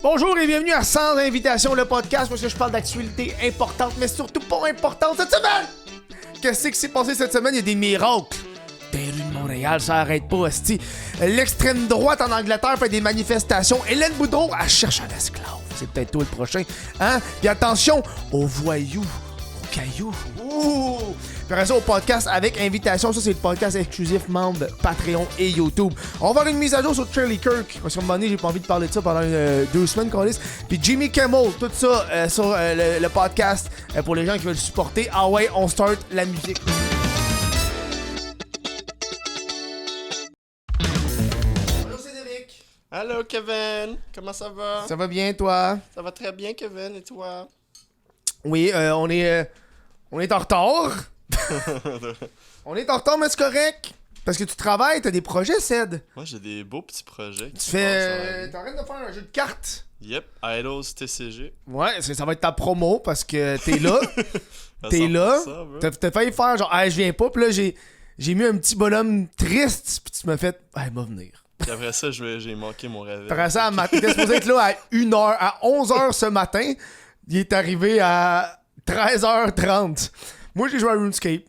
Bonjour et bienvenue à Sans Invitation, le podcast parce que je parle d'actualités importantes, mais surtout pas importantes cette semaine! Qu'est-ce qui s'est passé cette semaine? Il y a des miracles. Des rues de Montréal, ça arrête pas, hostie. L'extrême droite en Angleterre fait des manifestations. Hélène Boudreau, elle cherche un esclave. C'est peut-être toi le prochain, hein? Puis attention aux voyous, aux cailloux. Ouh! Puis après ça, au podcast avec invitation. Ça, c'est le podcast exclusif membre Patreon et YouTube. On va avoir une mise à jour sur Charlie Kirk. Parce qu'à un moment donné, j'ai pas envie de parler de ça pendant 2 semaines qu'on lisse. Puis Jimmy Kimmel, tout ça sur le podcast pour les gens qui veulent supporter. Ah ouais, on start la musique. Allô Cédric. Allô Kevin, comment ça va? Ça va bien toi? Ça va très bien Kevin, et toi? Oui, on est en retard. On est en retard, mais c'est correct. Parce que tu travailles, t'as des projets, Ced. Moi j'ai des beaux petits projets. Tu fais. T'arrêtes de faire un jeu de cartes. Yep, Idols TCG. Ouais, ça va être ta promo parce que t'es là. T'es là. T'as failli faire genre, je viens pas. Puis là, j'ai mis un petit bonhomme triste. Puis tu m'as fait, il va venir. Puis après ça, j'ai manqué mon réveil. Après ça, t'étais supposé être là à 1h, à 11h ce matin. Il est arrivé à 13h30. Moi, j'ai joué à RuneScape.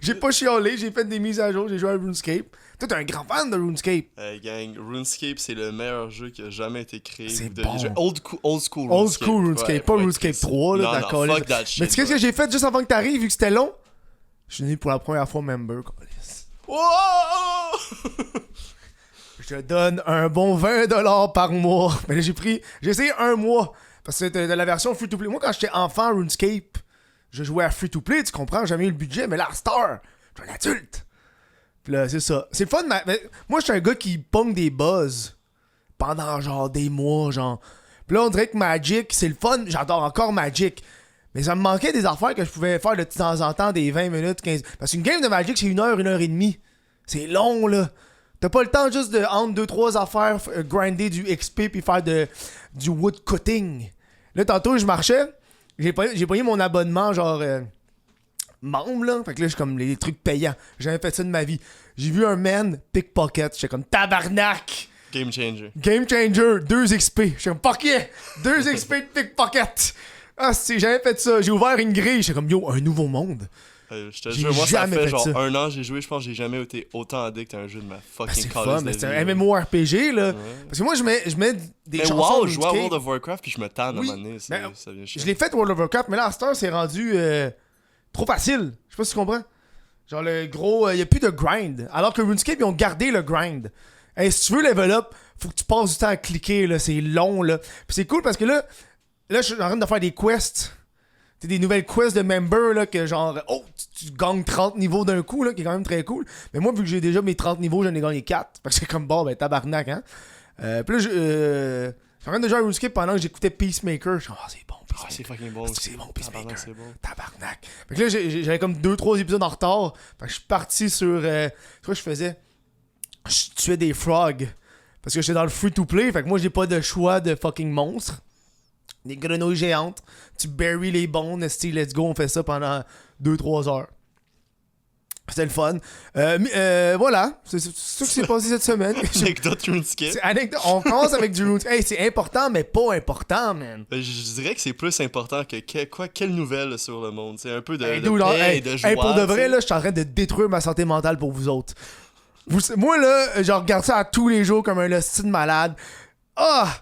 J'ai pas chiolé, j'ai fait des mises à jour, j'ai joué à RuneScape. Toi, t'es un grand fan de RuneScape. Hey gang, RuneScape, c'est le meilleur jeu qui a jamais été créé. C'est bon. Old school RuneScape. Old school RuneScape, ouais, pas RuneScape 3, là, d'accord. fuck that shit. Mais tu sais ce que j'ai fait juste avant que t'arrives, vu que c'était long? Je suis venu pour la première fois member, câlisse. Wow! Je te donne un bon 20$ par mois. Mais là, j'ai essayé un mois. Parce que c'était de la version free-to-play. Moi, quand j'étais enfant RuneScape, je jouais à free-to-play, tu comprends? J'avais eu le budget, mais là, Star, je suis un adulte. Puis là, c'est ça. C'est le fun, mais moi, je suis un gars qui pogne des buzz pendant genre des mois, genre. Puis là, on dirait que Magic, c'est le fun. J'adore encore Magic. Mais ça me manquait des affaires que je pouvais faire de temps en temps, des 20 minutes, 15. Parce qu'une game de Magic, c'est 1h et demie. C'est long, là. T'as pas le temps juste de, entre 2-3 affaires, grinder du XP puis faire du wood cutting. Là, tantôt, je marchais. J'ai payé mon abonnement, genre, membre, là. Fait que là, j'ai comme les trucs payants. J'ai jamais fait ça de ma vie. J'ai vu un man pickpocket. J'étais comme tabarnak. Game changer. Game changer, 2 XP. J'étais comme fuck yeah, 2 XP de pickpocket. Ah, j'ai jamais fait ça. J'ai ouvert une grille. J'étais comme yo, un nouveau monde. Je te J'ai jure, moi ça jamais fait fait genre ça. 1 an j'ai joué, je pense que j'ai jamais été autant addict à un jeu de ma fucking C'est college fun, mais de c'est vie, un là. MMORPG, là. Ouais. Parce que moi, je mets des Mais chansons wow, de je joue à RuneScape. World of Warcraft puis je me tanne Oui, à un moment donné, mais ça vient chier. Je l'ai fait World of Warcraft, mais là, à cette heure, c'est rendu trop facile. Je sais pas si tu comprends. Genre, le gros, il y a plus de grind. Alors que RuneScape, ils ont gardé le grind. Hey, si tu veux level up, faut que tu passes du temps à cliquer, là. C'est long, là. Puis c'est cool parce que là, je suis en train de faire des quests. C'est des nouvelles quests de member, là, que genre, tu gagnes 30 niveaux d'un coup, là, qui est quand même très cool. Mais moi, vu que j'ai déjà mes 30 niveaux, j'en ai gagné 4. Fait que c'est comme, bon, ben, tabarnak, hein. Puis là, je suis en train de jouer à RuneScape pendant que j'écoutais Peacemaker. Je suis comme, c'est bon, Peacemaker. c'est fucking bon. C'est bon, Peacemaker. C'est bon. Tabarnak. Fait que là, j'avais comme 2-3 épisodes en retard. Fait que je suis parti sur. C'est quoi que je faisais? Je tuais des frogs. Parce que j'étais dans le free-to-play. Fait que moi, j'ai pas de choix de fucking monstres. Des grenouilles géantes. Tu bury les bones. Let's go, on fait ça pendant 2-3 heures. C'était le fun. Voilà. C'est ça qui s'est passé cette semaine. Anecdote RuneScape. On commence avec du RuneScape. Hey, c'est important, mais pas important, man. Je dirais que c'est plus important que quelle nouvelle sur le monde. C'est un peu de, Hey, de dude, paix et de joie. hey, pour de vrai, t'sais. là, je suis en train de détruire ma santé mentale pour vous autres. Moi, là, je regarde ça à tous les jours comme un hostie de malade. Ah!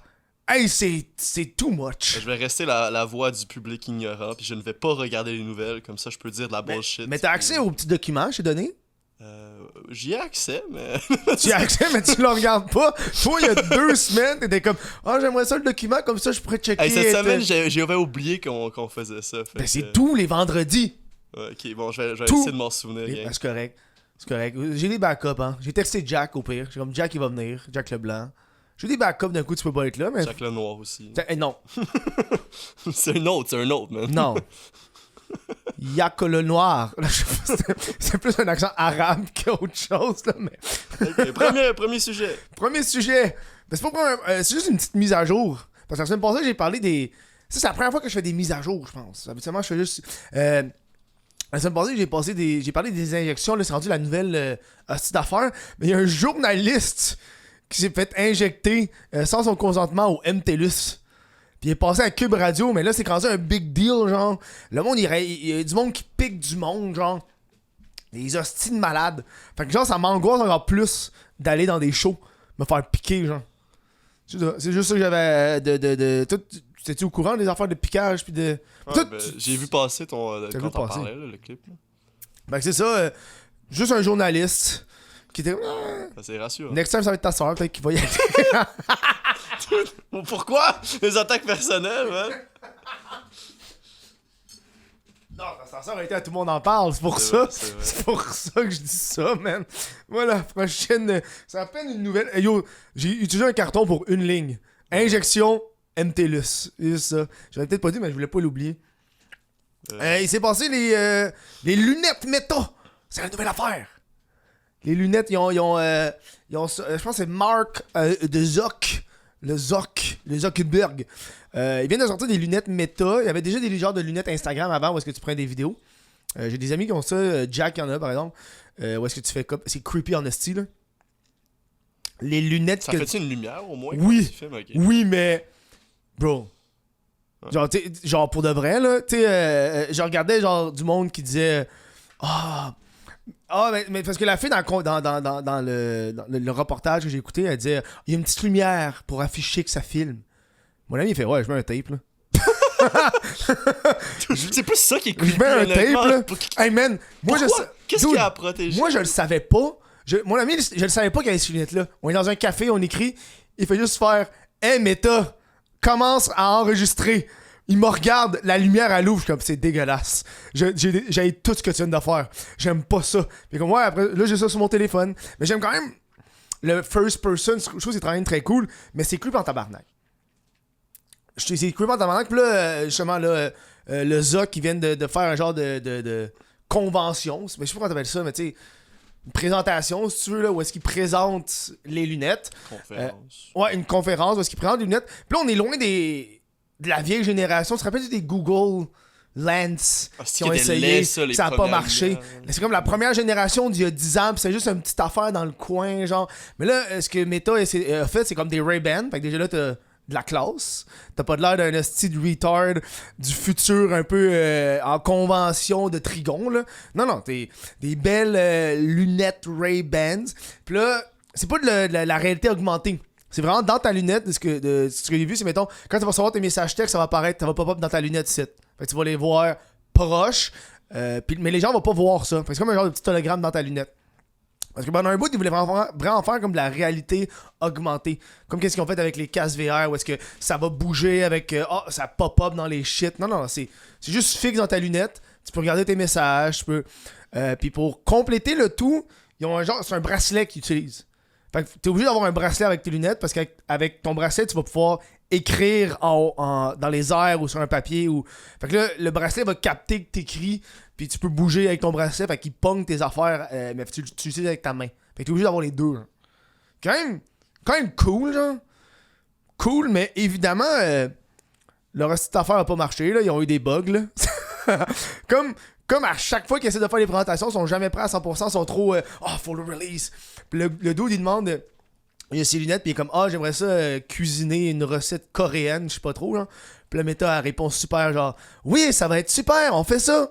Hey, c'est too much. Je vais rester la voix du public ignorant, puis je ne vais pas regarder les nouvelles, comme ça je peux dire de la bullshit. Mais t'as accès aux petits documents, je t'ai donné? J'y ai accès, mais... Tu as accès, mais tu le regardes pas. Toi, il y a 2 semaines, t'étais comme, j'aimerais ça le document, comme ça je pourrais checker. Hey, cette semaine, j'avais oublié qu'on faisait ça. Ben, c'est tous les vendredis. Ouais, ok, bon, je vais Tout. essayer de m'en souvenir. Ben, gang. c'est correct. C'est correct. J'ai des backups, hein. J'ai texté Jack au pire. J'ai comme Jack, il va venir. Jack Leblanc. J'ai des backups, d'un coup, tu peux pas être là, mais. Jack le Noir aussi. Non. c'est un autre, man. Non. Yak le noir. C'est plus un accent arabe qu'autre chose, là, mais. Ok, premier sujet. Premier sujet. Ben, c'est juste une petite mise à jour. Parce que la semaine passée, j'ai parlé des. Ça, c'est la première fois que je fais des mises à jour, je pense. Habituellement, je fais juste. La semaine passée, j'ai parlé des injections. Là, c'est rendu la nouvelle hostie d'affaires. Mais il y a un journaliste qui s'est fait injecter sans son consentement au MTLUS. Puis il est passé à Cube Radio, mais là, c'est rendu un big deal, genre. Le monde, il y a du monde qui pique du monde, genre. Des hosties de malades. Fait que genre, ça m'angoisse encore plus d'aller dans des shows, me faire piquer, genre. C'est juste ça que j'avais t'étais-tu au courant des affaires de piquage pis de... Ouais, j'ai vu passer quand t'en parlais, là, le clip. Là. Ben c'est ça, juste un journaliste qui était... C'est rassurant. Next time, ça va être ta soeur, peut-être, qui va y aller. Pourquoi? Les attaques personnelles, man? Non, ta soeur a été à Tout le monde en parle, c'est pour ça. C'est pour ça que je dis ça, man. Voilà, prochaine... C'est à peine une nouvelle... Yo, j'ai utilisé un carton pour une ligne. Injection... MTLUS, c'est ça. J'avais peut-être pas dit, mais je voulais pas l'oublier. Il s'est passé les lunettes méta. C'est la nouvelle affaire. Les lunettes, ils ont je pense que c'est Mark de Zuck. Le Zuckerberg. Il vient de sortir des lunettes méta. Il y avait déjà des genres de lunettes Instagram avant où est-ce que tu prends des vidéos. J'ai des amis qui ont ça. Jack en a par exemple. Où est-ce que tu fais comme... C'est creepy en esti, là. Les lunettes... Ça fait-tu une lumière au moins? Oui. Tu filmes? Okay. Oui, mais... Bro. Ouais. Genre pour de vrai, là, tu sais, je regardais genre du monde qui disait mais parce que la fille dans le reportage que j'ai écouté, elle disait il y a une petite lumière pour afficher que ça filme. Mon ami il fait ouais, je mets un tape là. C'est plus ça qui est creepy. Je mets un tape là. Hey man, moi qu'est-ce qu'il y a à protéger? Moi je le savais pas. Mon ami, je le savais pas qu'il y avait ces lunettes là. On est dans un café, on écrit, il fait juste faire hey Meta, commence à enregistrer. Il me regarde, la lumière à l'ouvre, comme c'est dégueulasse. J'ai tout ce que tu viens de faire. J'aime pas ça. Puis comme ouais, après, là j'ai ça sur mon téléphone. Mais j'aime quand même le first person. Je trouve que c'est quand même très cool. Mais c'est creepy en tabarnak. C'est creepy en tabarnak. Puis là, justement, là, le ZOC qui vient de faire un genre de convention. Mais je sais pas comment t'appelles ça, mais tu sais. Une présentation, si tu veux, là, où est-ce qu'ils présentent les lunettes. Conférence. Ouais, une conférence où est-ce qu'ils présentent les lunettes. Puis là, on est loin de la vieille génération. Tu te rappelles des Google Lens qui ont essayé, ça n'a pas marché. C'est comme la première génération d'il y a 10 ans, puis c'est juste une petite affaire dans le coin, genre. Mais là, ce que Meta a fait, c'est comme des Ray-Ban. Fait que déjà là, t'as de la classe. T'as pas de l'air d'un hostie de retard du futur un peu en convention de Trigon, là. Non, t'es des belles lunettes Ray-Bans. Puis là, c'est pas de la réalité augmentée. C'est vraiment dans ta lunette. Ce que j'ai vu, c'est, mettons, quand tu vas recevoir tes messages textes, ça va apparaître, ça va pop-up dans ta lunette ici. Fait que tu vas les voir proches. Mais les gens vont pas voir ça. Fait que c'est comme un genre de petit hologramme dans ta lunette. Parce que pendant un bout, ils voulaient vraiment faire comme de la réalité augmentée. Comme qu'est-ce qu'ils ont fait avec les casques VR, où est-ce que ça va bouger avec... ça pop-up dans les shit. Non, c'est juste fixe dans ta lunette. Tu peux regarder tes messages, tu peux... Puis pour compléter le tout, ils ont c'est un bracelet qu'ils utilisent. Fait que t'es obligé d'avoir un bracelet avec tes lunettes, parce qu'avec ton bracelet, tu vas pouvoir écrire dans les airs ou sur un papier. Fait que là, le bracelet va capter que t'écris, puis tu peux bouger avec ton bracelet, fait qu'il pogne tes affaires, mais tu l'utilises avec ta main. Fait que t'es obligé d'avoir les deux. Hein. Quand même cool, genre. Cool, mais évidemment, leur petite affaire a pas marché, là. Ils ont eu des bugs, là. Comme à chaque fois qu'ils essaient de faire les présentations, ils sont jamais prêts à 100%, ils sont trop faut le release. Puis le dude, il demande, il a ses lunettes, puis il est comme j'aimerais ça cuisiner une recette coréenne, je sais pas trop, genre. Puis le Meta répond super, genre oui, ça va être super, on fait ça.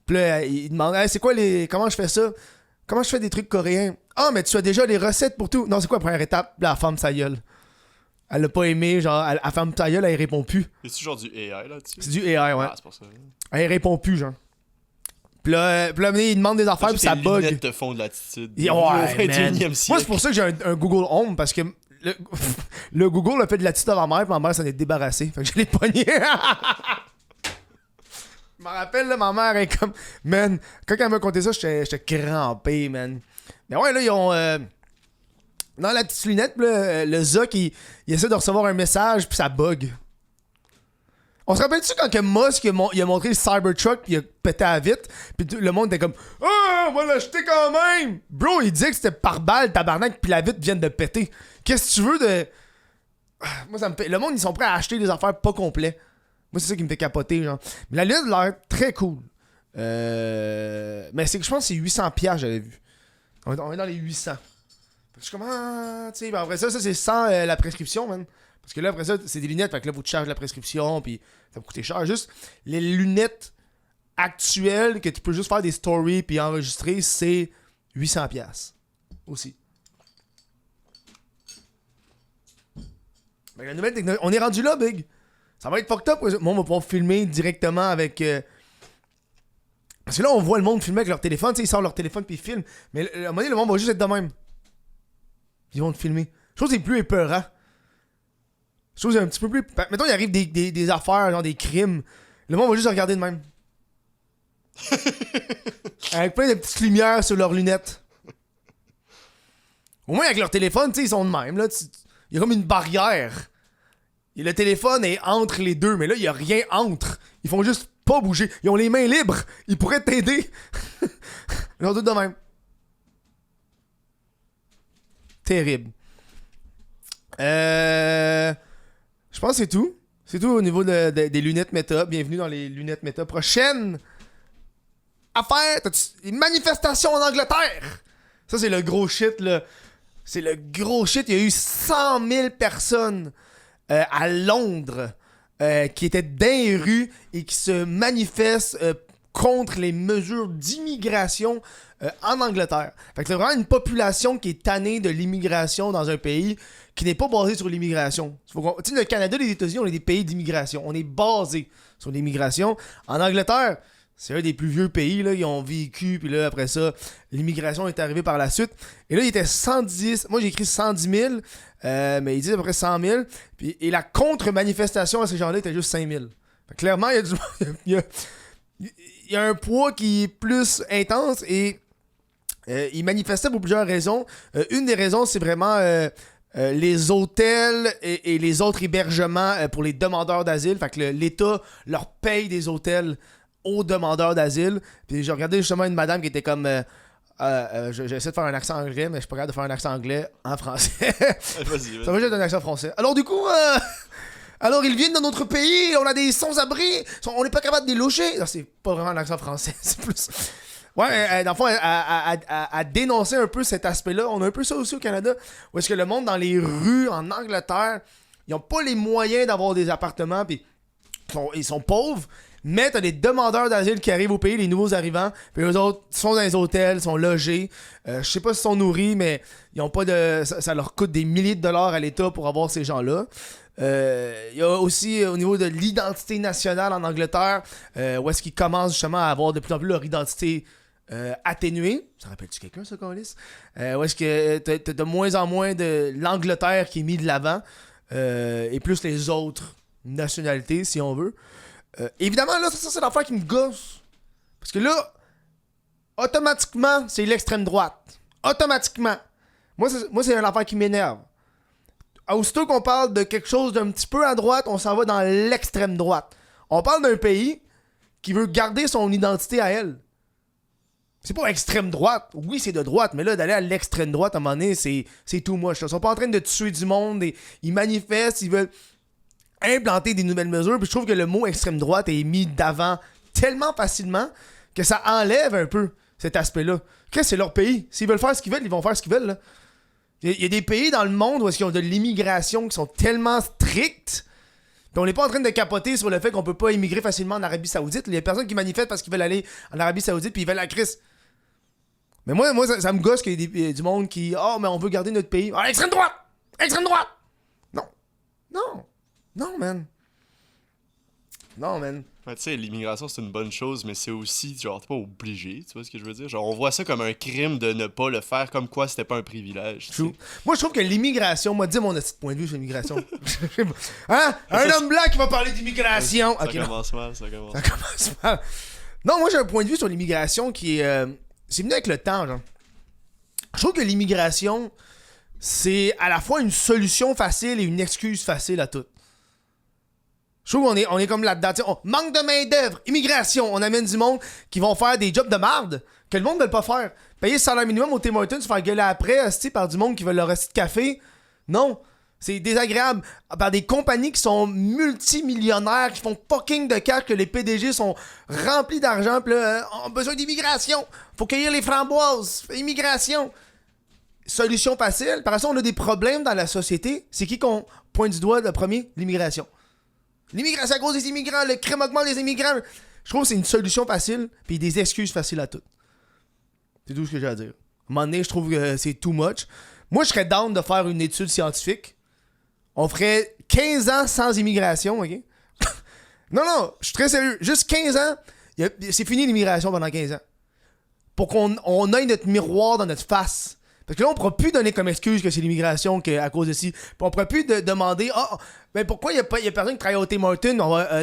Puis là, il demande c'est quoi comment je fais ça? Comment je fais des trucs coréens? Mais tu as déjà les recettes pour tout. Non, c'est quoi la première étape? Là, elle ferme sa gueule. Elle l'a pas aimé, genre, elle ferme ta gueule, elle répond plus. C'est genre du AI là-dessus? C'est du AI, ouais. C'est pour ça. Elle répond plus, genre. Puis là, il demande des affaires, puis ça bug. Les lunettes te font de l'attitude. Ouais, man. Moi, c'est pour ça que j'ai un Google Home, parce que le Google a fait de l'attitude à ma mère, puis ma mère s'en est débarrassée. Fait que je l'ai pogné. Je me rappelle, là, ma mère est comme... Man, quand elle m'a conté ça, j'étais crampé, man. Mais ouais, là, ils ont... dans la petite lunette, là, le Zuck, il essaie de recevoir un message, puis ça bug. On se rappelle-tu quand que Musk il a montré le Cybertruck puis il a pété à vite, puis le monde était comme on va l'acheter quand même. Bro, il disait que c'était par balle, tabarnak, puis la vitre vient de péter. Qu'est-ce que tu veux de... Moi, ça me fait... Le monde, ils sont prêts à acheter des affaires pas complets. Moi, c'est ça qui me fait capoter, genre. Mais la lunette a l'air très cool. Mais c'est que je pense que c'est 800$, j'avais vu. On est dans les 800. Je suis comme, tu sais, après ça, c'est sans la prescription, man. Parce que là, après ça, c'est des lunettes, fait que là, faut que tu charges la prescription, puis ça va coûter cher. Juste, les lunettes actuelles, que tu peux juste faire des stories, puis enregistrer, c'est 800$ aussi. Mais la nouvelle technologie, on est rendu là, Big. Ça va être fucked up. Moi, on va pouvoir filmer directement avec... Parce que là, on voit le monde filmer avec leur téléphone. Tu sais, ils sortent leur téléphone puis ils filment. Mais à un moment donné, le monde va juste être de même. Ils vont te filmer. Je trouve que c'est plus épeurant. Je trouve que c'est un petit peu plus... Mettons, il arrive des affaires, genre des crimes. Le monde va juste regarder de même. Avec plein de petites lumières sur leurs lunettes. Au moins, avec leur téléphone, tu sais, ils sont de même. Là. Il y a comme une barrière. Et le téléphone est entre les deux, mais là, il n'y a rien entre. Ils font juste pas bouger. Ils ont les mains libres. Ils pourraient t'aider. Ils ont tout de même. Terrible. Je pense que c'est tout. C'est tout au niveau des lunettes méta. Bienvenue dans les lunettes méta. Prochaine affaire. Une manifestation en Angleterre. Ça, c'est le gros shit, là. C'est le gros shit. Il y a eu 100 000 personnes à Londres qui étaient dans les rues et qui se manifestent contre les mesures d'immigration en Angleterre. Fait que c'est vraiment une population qui est tannée de l'immigration dans un pays qui n'est pas basé sur l'immigration. Tu sais, le Canada et les États-Unis, on est des pays d'immigration. On est basé sur l'immigration. En Angleterre, c'est un des plus vieux pays, là, ils ont vécu, puis là, après ça, l'immigration est arrivée par la suite. Et là, il était 110, moi j'ai écrit 110 000, mais ils disent à peu près 100 000, et la contre-manifestation à ces gens-là était juste 5 000. Fait que clairement, il y a un poids qui est plus intense, et ils manifestaient pour plusieurs raisons. Une des raisons, c'est vraiment les hôtels et les autres hébergements pour les demandeurs d'asile. Fait que l'État leur paye des hôtels aux demandeurs d'asile. Puis j'ai regardé justement une madame qui était comme... j'essaie de faire un accent anglais, mais je suis pas capable de faire un accent anglais en français. Vas-y. Ça va juste être un accent français. Alors du coup... alors ils viennent dans notre pays, on a des sans-abri, on n'est pas capable de les loger. Non, c'est pas vraiment un accent français, c'est plus... Ouais, dans le fond, à dénoncer un peu cet aspect-là. On a un peu ça aussi au Canada, où est-ce que le monde dans les rues, en Angleterre, ils ont pas les moyens d'avoir des appartements, puis ils sont pauvres, mais t'as des demandeurs d'asile qui arrivent au pays, les nouveaux arrivants, puis eux autres sont dans les hôtels, sont logés. Je sais pas s'ils sont nourris, mais ils ont pas de. Ça leur coûte des milliers de dollars à l'État pour avoir ces gens-là. Il y a aussi au niveau de l'identité nationale en Angleterre, où est-ce qu'ils commencent justement à avoir de plus en plus leur identité atténuée. Ça rappelle-tu quelqu'un, ça, Colis? Où est-ce que t'as de moins en moins de l'Angleterre qui est mis de l'avant, et plus les autres nationalités, si on veut. Évidemment, là, ça c'est l'affaire qui me gosse. Parce que là, automatiquement, c'est l'extrême droite. Automatiquement. Moi, c'est une affaire qui m'énerve. Aussitôt qu'on parle de quelque chose d'un petit peu à droite, on s'en va dans l'extrême droite. On parle d'un pays qui veut garder son identité à elle. C'est pas extrême droite. Oui, c'est de droite, mais là, d'aller à l'extrême droite, à un moment donné, c'est tout moche. Ils sont pas en train de tuer du monde. Ils manifestent, ils veulent implanter des nouvelles mesures. Puis je trouve que le mot extrême droite est mis d'avant tellement facilement que ça enlève un peu cet aspect-là. Qu'est-ce que c'est leur pays? S'ils veulent faire ce qu'ils veulent, ils vont faire ce qu'ils veulent, là. Il y a des pays dans le monde où ils ont de l'immigration qui sont tellement strictes, puis on n'est pas en train de capoter sur le fait qu'on peut pas immigrer facilement en Arabie Saoudite. Il y a personne qui manifeste parce qu'ils veulent aller en Arabie Saoudite puis ils veulent la crise. Mais moi ça me gosse qu'il y ait du monde qui... Oh, mais on veut garder notre pays. Ah, extrême droite! Extrême droite! Non, man. Ouais, tu sais, l'immigration, c'est une bonne chose, mais c'est aussi, genre, t'es pas obligé, tu vois ce que je veux dire? Genre, on voit ça comme un crime de ne pas le faire, comme quoi c'était pas un privilège. True. Moi, je trouve que l'immigration, moi, dis mon petit point de vue sur l'immigration. Hein? Un homme blanc qui va parler d'immigration. Ça commence mal. Non, moi, j'ai un point de vue sur l'immigration qui est... c'est venu avec le temps, genre. Je trouve que l'immigration, c'est à la fois une solution facile et une excuse facile à tout. Je trouve qu'on est comme là-dedans. On manque de main-d'œuvre, immigration. On amène du monde qui vont faire des jobs de marde que le monde ne veut pas faire. Payer le salaire minimum au Tim Hortons, se faire gueuler après par du monde qui veut leur rester de café. Non. C'est désagréable. Par des compagnies qui sont multimillionnaires, qui font fucking de cash, que les PDG sont remplis d'argent. Puis là, on a besoin d'immigration. Faut cueillir les framboises. Immigration. solution facile. Par exemple, on a des problèmes dans la société. C'est qui qu'on pointe du doigt le premier? L'immigration. L'immigration à cause des immigrants, le crime augmente des immigrants. Je trouve que c'est une solution facile, puis des excuses faciles à toutes. C'est tout ce que j'ai à dire. À un moment donné, je trouve que c'est too much. Moi, je serais down de faire une étude scientifique. On ferait 15 ans sans immigration, ok? Non, je suis très sérieux. Juste 15 ans, c'est fini l'immigration pendant 15 ans. Pour qu'on ait notre miroir dans notre face. Parce que là, on pourra plus donner comme excuse que c'est l'immigration à cause de ci. Puis on pourra plus demander ben pourquoi il y a personne qui travaille au Tim Hortons?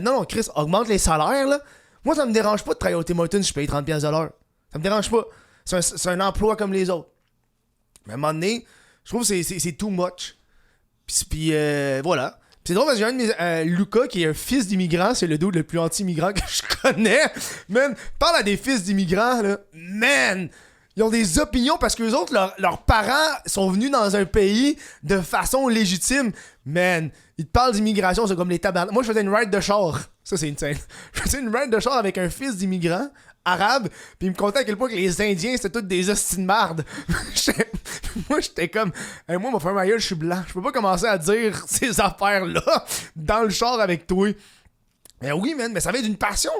Non, Chris, augmente les salaires, là. Moi, ça me dérange pas de travailler au Tim Hortons si je paye 30$ de l'heure. Ça me dérange pas. C'est un emploi comme les autres. Mais à un moment donné, je trouve que c'est too much. Puis voilà. Puis c'est drôle parce que j'ai un de mes. Lucas, qui est un fils d'immigrant, c'est le dude le plus anti-immigrant que je connais. Man, parle à des fils d'immigrants, là. Man! Ils ont des opinions parce que les autres, leurs parents sont venus dans un pays de façon légitime. Man, ils te parlent d'immigration, c'est comme les tabards. Moi, je faisais une ride de char. Ça, c'est insane. Je faisais une ride de char avec un fils d'immigrant arabe, puis il me contait à quel point que les Indiens, c'était tous des hosties de marde. Moi, j'étais comme, hey, moi, mon frère Maïeul, je suis blanc. Je peux pas commencer à dire ces affaires-là dans le char avec toi. Mais oui, man, mais ça vient d'une passion.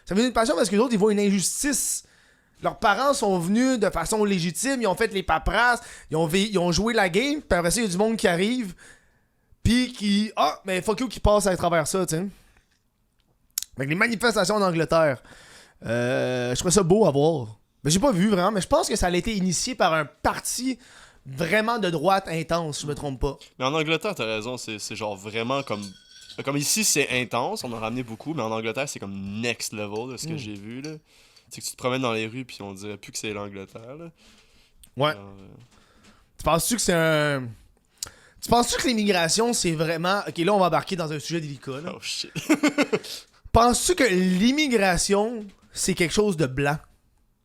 Ça vient d'une passion parce que les autres, ils voient une injustice. Leurs parents sont venus de façon légitime, ils ont fait les paperasses, ils ont joué la game, puis après ça, il y a du monde qui arrive, puis qui... mais fuck you qui passe à travers ça, tu sais. Avec les manifestations en Angleterre, je trouvais ça beau à voir. Mais j'ai pas vu vraiment, mais je pense que ça a été initié par un parti vraiment de droite intense, si je me trompe pas. Mais en Angleterre, t'as raison, c'est genre vraiment comme... Comme ici, c'est intense, on a ramené beaucoup, mais en Angleterre, c'est comme next level de ce que j'ai vu, là. C'est que tu te promènes dans les rues puis on dirait plus que c'est l'Angleterre, là. Ouais. Alors, Tu penses-tu que c'est un... Tu penses-tu que l'immigration, c'est vraiment... Ok, là, on va embarquer dans un sujet délicat, là. Oh shit. Penses-tu que l'immigration, c'est quelque chose de blanc?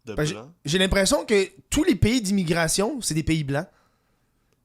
De Ben, blanc. j'ai l'impression que tous les pays d'immigration, c'est des pays blancs.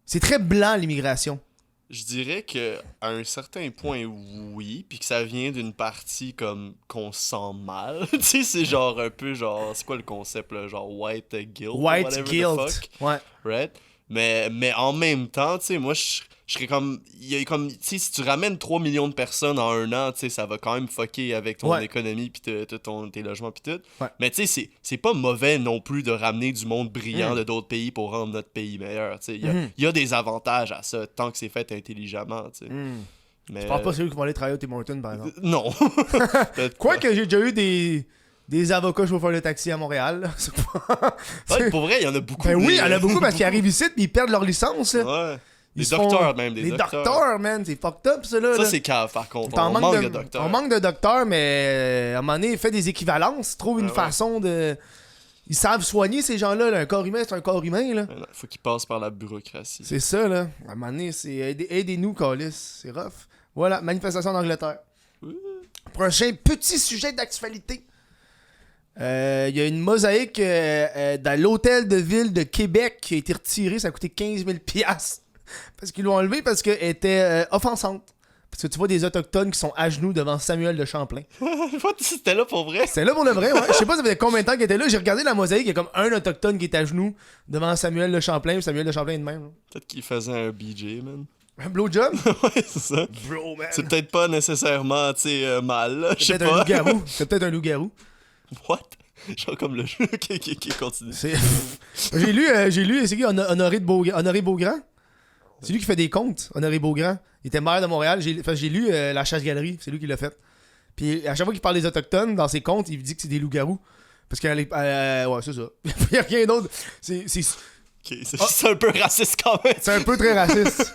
C'est très blanc, l'immigration. Je dirais que à un certain point, oui, puis que ça vient d'une partie comme qu'on sent mal. Tu sais, c'est genre un peu genre... C'est quoi le concept, là? Genre white guilt. White whatever the guilt. fuck. Ouais. Right? Mais en même temps, tu sais, moi, je serais comme... Il y a comme... Tu sais, si tu ramènes 3 millions de personnes en un an, tu sais, ça va quand même fucker avec ton économie pis tes logements pis tout. Ouais. Mais tu sais, c'est pas mauvais non plus de ramener du monde brillant de d'autres pays pour rendre notre pays meilleur, tu sais. Il y a des avantages à ça, tant que c'est fait intelligemment, tu sais. Mais... Je pense pas que c'est eux qui vont aller travailler au Tim Hortons, par exemple. Non. Quoique j'ai déjà eu des avocats chauffeurs de taxi à Montréal. Là. Ouais, pour vrai, il y en a beaucoup. Ben oui, il y en a beaucoup parce qu'ils arrivent ici et ils perdent leur licence. Là. Ouais. Des docteurs, même. Des docteurs, man. C'est fucked up, ça. Là, ça, c'est cave, par contre. On manque de docteurs. On manque de docteurs, mais à un moment donné, fait des équivalences. Trouve une façon de... Ils savent soigner ces gens-là. Là. Un corps humain, c'est un corps humain. Là. Il faut qu'ils passent par la bureaucratie. C'est ça, là. À un moment donné, c'est aidez-nous, Calis. C'est rough. Voilà, manifestation en Angleterre. Prochain petit sujet d'actualité. Il y a une mosaïque dans l'hôtel de ville de Québec qui a été retirée. Ça a coûté 15 000 $. Parce qu'ils l'ont enlevée parce qu'elle était offensante. Parce que tu vois des autochtones qui sont à genoux devant Samuel de Champlain. C'était là pour vrai? C'était là pour le vrai, ouais. Je sais pas ça faisait combien de temps qu'il était là. J'ai regardé la mosaïque, il y a comme un autochtone qui est à genoux devant Samuel de Champlain. Samuel de Champlain est de même. Là. Peut-être qu'il faisait un BJ, man. Un blowjob? Ouais, c'est ça. Bro, man. C'est peut-être pas nécessairement, tu sais, mal, là. Je sais pas. C'est peut-être un loup-garou. What? Genre comme le jeu qui continue. J'ai lu, c'est qui? Honoré Beaugrand? C'est lui qui fait des contes, Honoré Beaugrand. Il était maire de Montréal. J'ai lu La Chasse-Galerie, c'est lui qui l'a fait. Puis à chaque fois qu'il parle des Autochtones, dans ses contes, il dit que c'est des loups-garous. Parce que, ouais, c'est ça. Il n'y a rien d'autre. C'est un peu raciste quand même. C'est un peu très raciste.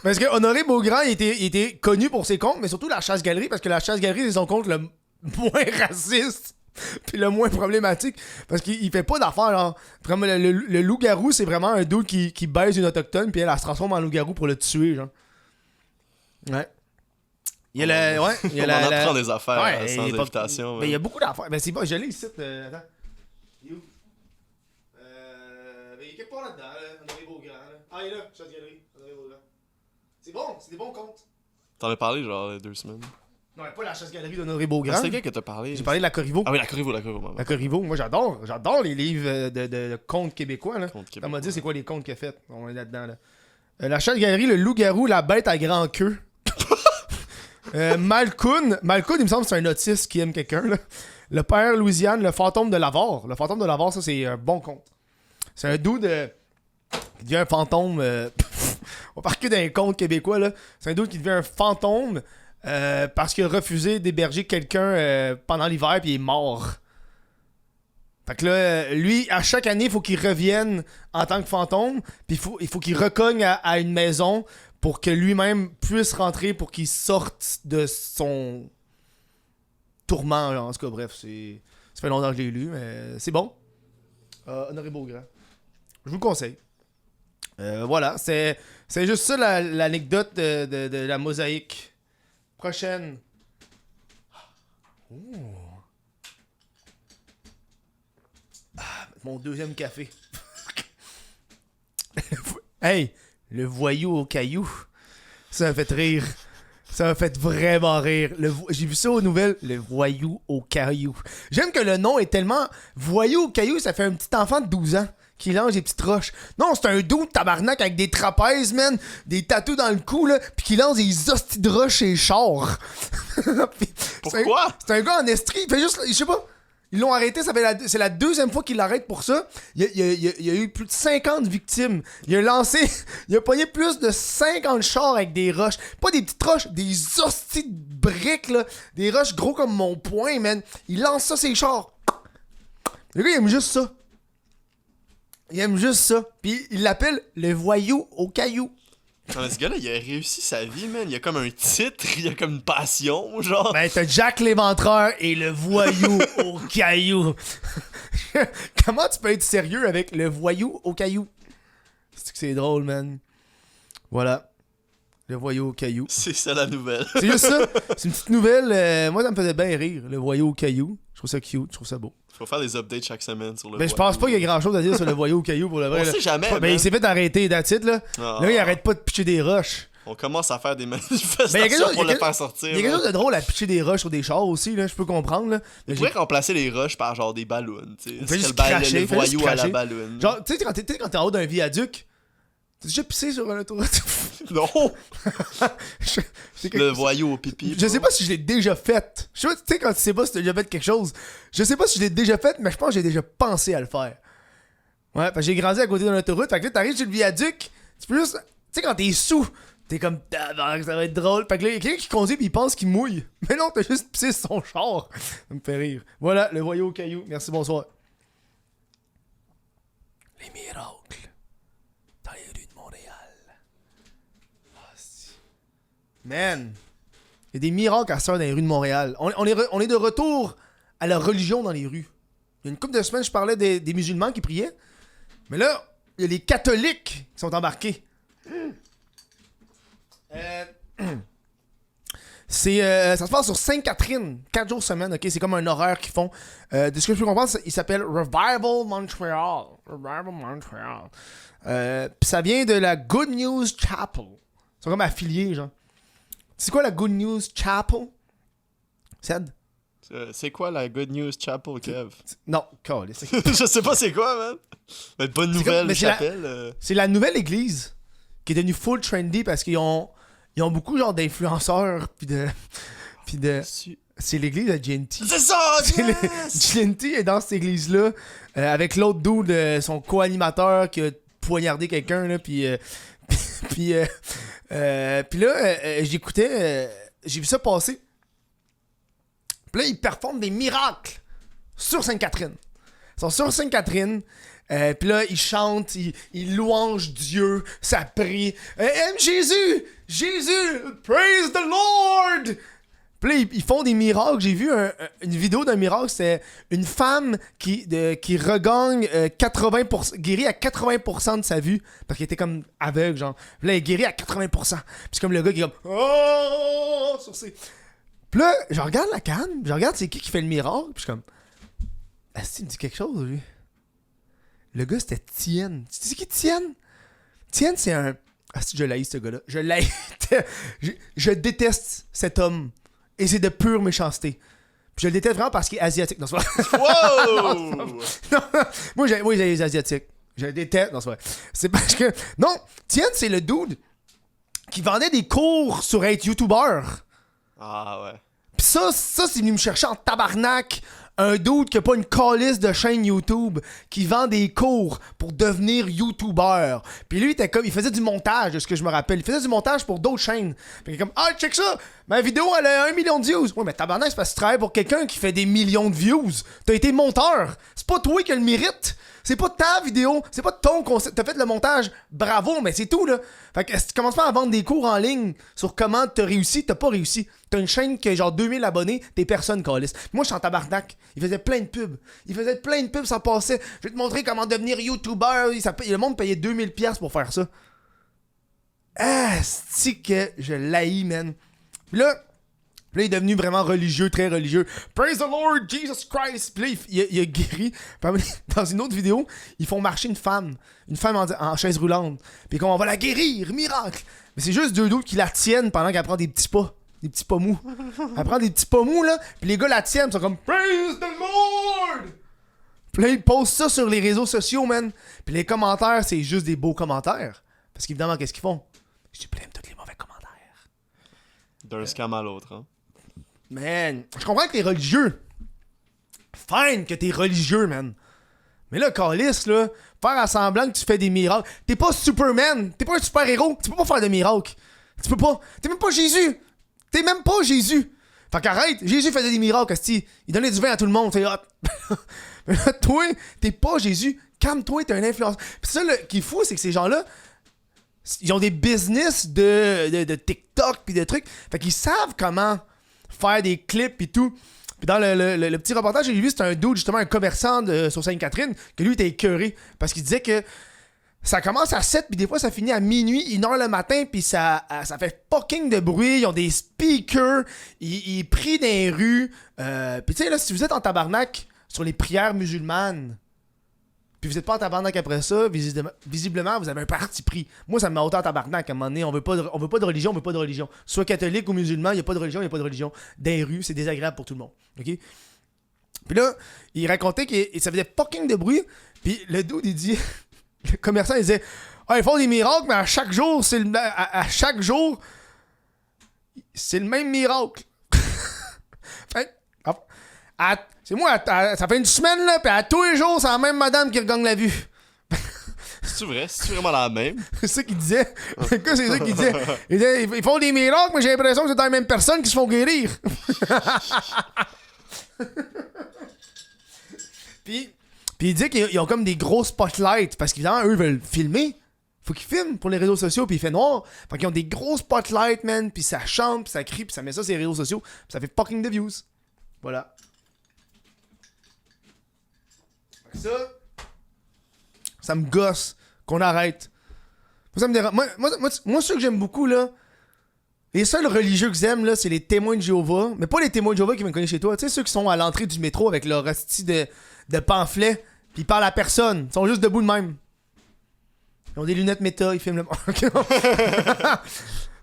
Parce que Honoré Beaugrand, il était connu pour ses contes, mais surtout La Chasse-Galerie, parce que La Chasse-Galerie, c'est son conte le moins raciste. Puis le moins problématique, parce qu'il fait pas d'affaires, genre. Vraiment, le loup-garou, c'est vraiment un dude qui baise une autochtone, puis elle se transforme en loup-garou pour le tuer, genre. Ouais. Il y a on apprend des affaires sans invitation. Mais il y a beaucoup d'affaires. Ben c'est pas, je l'ai ici. Attends. Il est où? Il est quelque part là-dedans, là. Honoré Beaugrand, là. Ah, il est là, Chasse-Galerie. Honoré Beaugrand. C'est bon, c'est des bons comptes. T'en as parlé genre 2 semaines. Non, pas la chasse-galerie d'Honoré Beaugrand. C'est quel que t'as parlé? J'ai parlé de la Corriveau. Ah oui, la Corriveau. La Corriveau, moi j'adore les livres de contes québécois. Là. Ça m'a dit c'est quoi les contes qu'il a fait. On est là-dedans. Là. La chasse-galerie, le loup-garou, la bête à grand queue. Malkoun, il me semble que c'est un autiste qui aime quelqu'un. Là. Le père Louisiane, le fantôme de Lavore. Le fantôme de Lavore, ça c'est un bon conte. C'est un dude qui devient un fantôme. On parle que d'un conte québécois. Là. C'est un dude qui devient un fantôme parce qu'il a refusé d'héberger quelqu'un pendant l'hiver puis il est mort. Fait que là, lui, à chaque année, il faut qu'il revienne en tant que fantôme, puis il faut qu'il recogne à une maison pour que lui-même puisse rentrer, pour qu'il sorte de son tourment. En tout cas, bref, ça fait longtemps que je l'ai lu, mais c'est bon. Honoré Beaugrand. Je vous le conseille. Voilà, c'est juste ça l'anecdote de la mosaïque. Prochaine. Mon deuxième café. Hey, le voyou au caillou. Ça m'a fait rire. Ça m'a fait vraiment rire. J'ai vu ça aux nouvelles. Le voyou au caillou. J'aime que le nom est tellement... Voyou au caillou, ça fait un petit enfant de 12 ans qui lance des petites roches. Non, c'est un dude tabarnak avec des trapèzes, man. Des tatous dans le cou, là. Pis qui lance des hosties de roches et chars. Pourquoi? C'est un gars en estrie. Il fait juste... Je sais pas... Ils l'ont arrêté, c'est la deuxième fois qu'ils l'arrêtent pour ça. Il y a eu plus de 50 victimes. Il a pogné plus de 50 chars avec des roches. Pas des petites roches, des hosties de briques, là. Des roches gros comme mon poing, man. Il lance ça, ses chars. Le gars, il aime juste ça. Il aime juste ça. Puis il l'appelle le voyou au caillou. Non, ce gars-là, il a réussi sa vie, man. Il a comme un titre, il a comme une passion, genre. Ben, t'as Jack l'Éventreur et le voyou au caillou. Comment tu peux être sérieux avec le voyou au caillou? C'est drôle, man. Voilà. Le voyou au caillou. C'est ça la nouvelle. C'est juste ça. C'est une petite nouvelle. Moi, ça me faisait bien rire. Le voyou au caillou. Je trouve ça cute. Je trouve ça beau. Faut faire des updates chaque semaine sur le Mais je pense pas qu'il y a grand chose à dire sur le voyou au caillou pour le vrai. On sait jamais. Mais il s'est fait arrêter, that's it, là. Ah. Là, il arrête pas de pitcher des roches. On commence à faire des manifestations pour le faire sortir. Il y a quelque chose de drôle à pitcher des roches sur des chars aussi, là. Je peux comprendre, là. Il pourrait remplacer les roches par genre des ballons, tu sais. Fait juste cracher, le voyou à la ballon. Genre, tu sais, quand t'es en haut d'un viaduc, t'as déjà pissé sur un autoroute? Non! Le voyou au pipi. Je sais pas si je l'ai déjà fait. Je sais pas, tu sais, quand tu sais pas si t'as déjà fait quelque chose, je sais pas si je l'ai déjà fait, mais je pense que j'ai déjà pensé à le faire. Ouais, parce que j'ai grandi à côté d'un autoroute. Fait que là, t'arrives sur le viaduc, tu peux juste. Tu sais, quand t'es sous, t'es comme. Ça va être drôle. Fait que là, il y a quelqu'un qui conduit pis il pense qu'il mouille. Mais non, t'as juste pissé sur son char. Ça me fait rire. Voilà, le voyou au caillou. Merci, bonsoir. Les miracles dans les rues de Montréal. Man, il y a des miracles à ça dans les rues de Montréal. On est de retour à la religion dans les rues. Il y a une couple de semaines, je parlais des musulmans qui priaient. Mais là, il y a les catholiques qui sont embarqués. Ça se passe sur Sainte-Catherine, 4 jours semaine, ok? C'est comme un horaire qu'ils font. De ce que je peux comprendre, il s'appelle Revival Montreal. Pis ça vient de la Good News Chapel. Ils sont comme affiliés, genre. C'est quoi la Good News Chapel? Ced? C'est quoi la Good News Chapel, Kev? Non, je sais pas c'est quoi, man. Mais bonne nouvelle, chapelle. C'est la nouvelle église qui est devenue full trendy parce qu'ils ont beaucoup genre d'influenceurs pis de c'est l'église de GNT. C'est ça! Yes! GNT est dans cette église-là avec l'autre dude, son co-animateur qui a poignardé quelqu'un, là, puis là, j'écoutais, j'ai vu ça passer. Puis là, ils performent des miracles sur Sainte-Catherine. Ils sont sur Sainte-Catherine. Puis là, ils chantent, ils louangent Dieu, ça prie. Aime Jésus! Jésus! Praise the Lord! Puis là, ils font des miracles. J'ai vu une vidéo d'un miracle. C'est une femme qui regagne 80%, guérie à 80% de sa vue. Parce qu'elle était comme aveugle, genre. Puis là, elle est guérie à 80%. Puis c'est comme le gars qui est comme... Oh! Sur ses... Puis là, je regarde la canne. Je regarde c'est qui fait le miracle. Puis je suis comme... Est-ce qu'il me dit quelque chose, lui? Le gars, c'était Tienne. Tu sais qui Tienne? Tienne, c'est un... Ah si, je l'haïs, ce gars-là. Je déteste cet homme. Et c'est de pure méchanceté. Puis je le déteste vraiment parce qu'il est asiatique. Non, c'est pas... Wow! non, moi, j'ai les asiatiques. Je le déteste. Non, c'est vrai. C'est parce que... Non, Tien, c'est le dude qui vendait des cours sur être YouTuber. Ah ouais. Pis ça, c'est venu me chercher en tabarnak. Un dude qui a pas une calice de chaîne YouTube, qui vend des cours pour devenir YouTuber. Puis lui, il faisait du montage, de ce que je me rappelle. Il faisait du montage pour d'autres chaînes. Puis il est comme, ah, check ça, ma vidéo, elle a 1 million de views. Ouais, mais tabarnak, c'est parce que tu travailles pour quelqu'un qui fait des millions de views. T'as été monteur. C'est pas toi qui as le mérite. C'est pas ta vidéo, c'est pas ton concept. T'as fait le montage, bravo, mais c'est tout, là. Fait que si tu commences pas à vendre des cours en ligne sur comment t'as réussi, t'as pas réussi. T'as une chaîne qui a genre 2000 abonnés, t'es personne, câlisse. Moi, je suis en tabarnak. Il faisait plein de pubs. Ça passait. Je vais te montrer comment devenir YouTuber. Le monde payait 2000$ pour faire ça. Ah, c'est que je l'haïs, man. Puis là, il est devenu vraiment religieux, très religieux. Praise the Lord Jesus Christ. Puis là, il a guéri. Dans une autre vidéo, ils font marcher une femme en chaise roulante. Puis comme on va la guérir, miracle. Mais c'est juste deux d'autres qui la tiennent pendant qu'elle prend des petits pas. Des petits pas mous. Elle prend des petits pas mous, là. Puis les gars la tiennent, ils sont comme Praise the Lord. Puis là, ils postent ça sur les réseaux sociaux, man. Puis les commentaires, c'est juste des beaux commentaires. Parce qu'évidemment, qu'est-ce qu'ils font? Je supprime tous les mauvais commentaires. D'un scam à l'autre, hein. Man, je comprends que t'es religieux. Fine que t'es religieux, man. Mais là, câlisse, là, faire à semblant que tu fais des miracles. T'es pas Superman, t'es pas un super-héros, tu peux pas faire de miracles. Tu peux pas. T'es même pas Jésus. T'es même pas Jésus. Fait qu'arrête, Jésus faisait des miracles, asti. Il donnait du vin à tout le monde, c'est hot. Mais là, toi, t'es pas Jésus. Calme-toi, t'es un influenceur. Pis ça, là, qui est fou, c'est que ces gens-là, ils ont des business de TikTok pis de trucs. Fait qu'ils savent comment faire des clips et tout. Puis dans le petit reportage que j'ai vu, c'était un dude, justement, un commerçant sur Sainte-Catherine, que lui était écœuré. Parce qu'il disait que ça commence à 7, puis des fois ça finit à minuit, 1h le matin, puis ça fait fucking de bruit. Ils ont des speakers, ils prient dans les rues. Puis tu sais, là, si vous êtes en tabarnak sur les prières musulmanes, puis vous êtes pas en tabarnak après ça, visiblement, vous avez un parti pris. Moi, ça me met autant en tabarnak. À un moment donné, on veut pas de religion, on veut pas de religion. Soit catholique ou musulman, il y a pas de religion, il y a pas de religion. Dans les rues, c'est désagréable pour tout le monde. OK? Puis là, il racontait que ça faisait fucking de bruit. Puis le dude, il dit... Le commerçant, il disait... Ah, ils font des miracles, mais à chaque jour, c'est le même miracle. Fait, c'est moi, ça fait une semaine, là, pis à tous les jours, c'est la même madame qui regagne la vue. C'est-tu vrai? C'est-tu vraiment la même? C'est ça qu'il disait. Le gars, c'est ça qu'il disait. Il disait, ils font des miracles, mais j'ai l'impression que c'est dans les mêmes personnes qui se font guérir. Puis il dit qu'ils ont comme des gros spotlights, parce qu'évidemment, eux veulent filmer. Faut qu'ils filment pour les réseaux sociaux, puis il fait noir. Fait qu'ils ont des gros spotlights, man, puis ça chante, puis ça crie, puis ça met ça sur les réseaux sociaux, puis ça fait fucking de views. Voilà. Ça me gosse qu'on arrête. Ça me dérange. Moi, ceux que j'aime beaucoup, là, les seuls religieux que j'aime, là, c'est les témoins de Jéhovah. Mais pas les témoins de Jéhovah qui viennent cogner chez toi. Tu sais, ceux qui sont à l'entrée du métro avec leur hostie de pamphlet, pis ils parlent à personne. Ils sont juste debout de même. Ils ont des lunettes méta, ils filment le...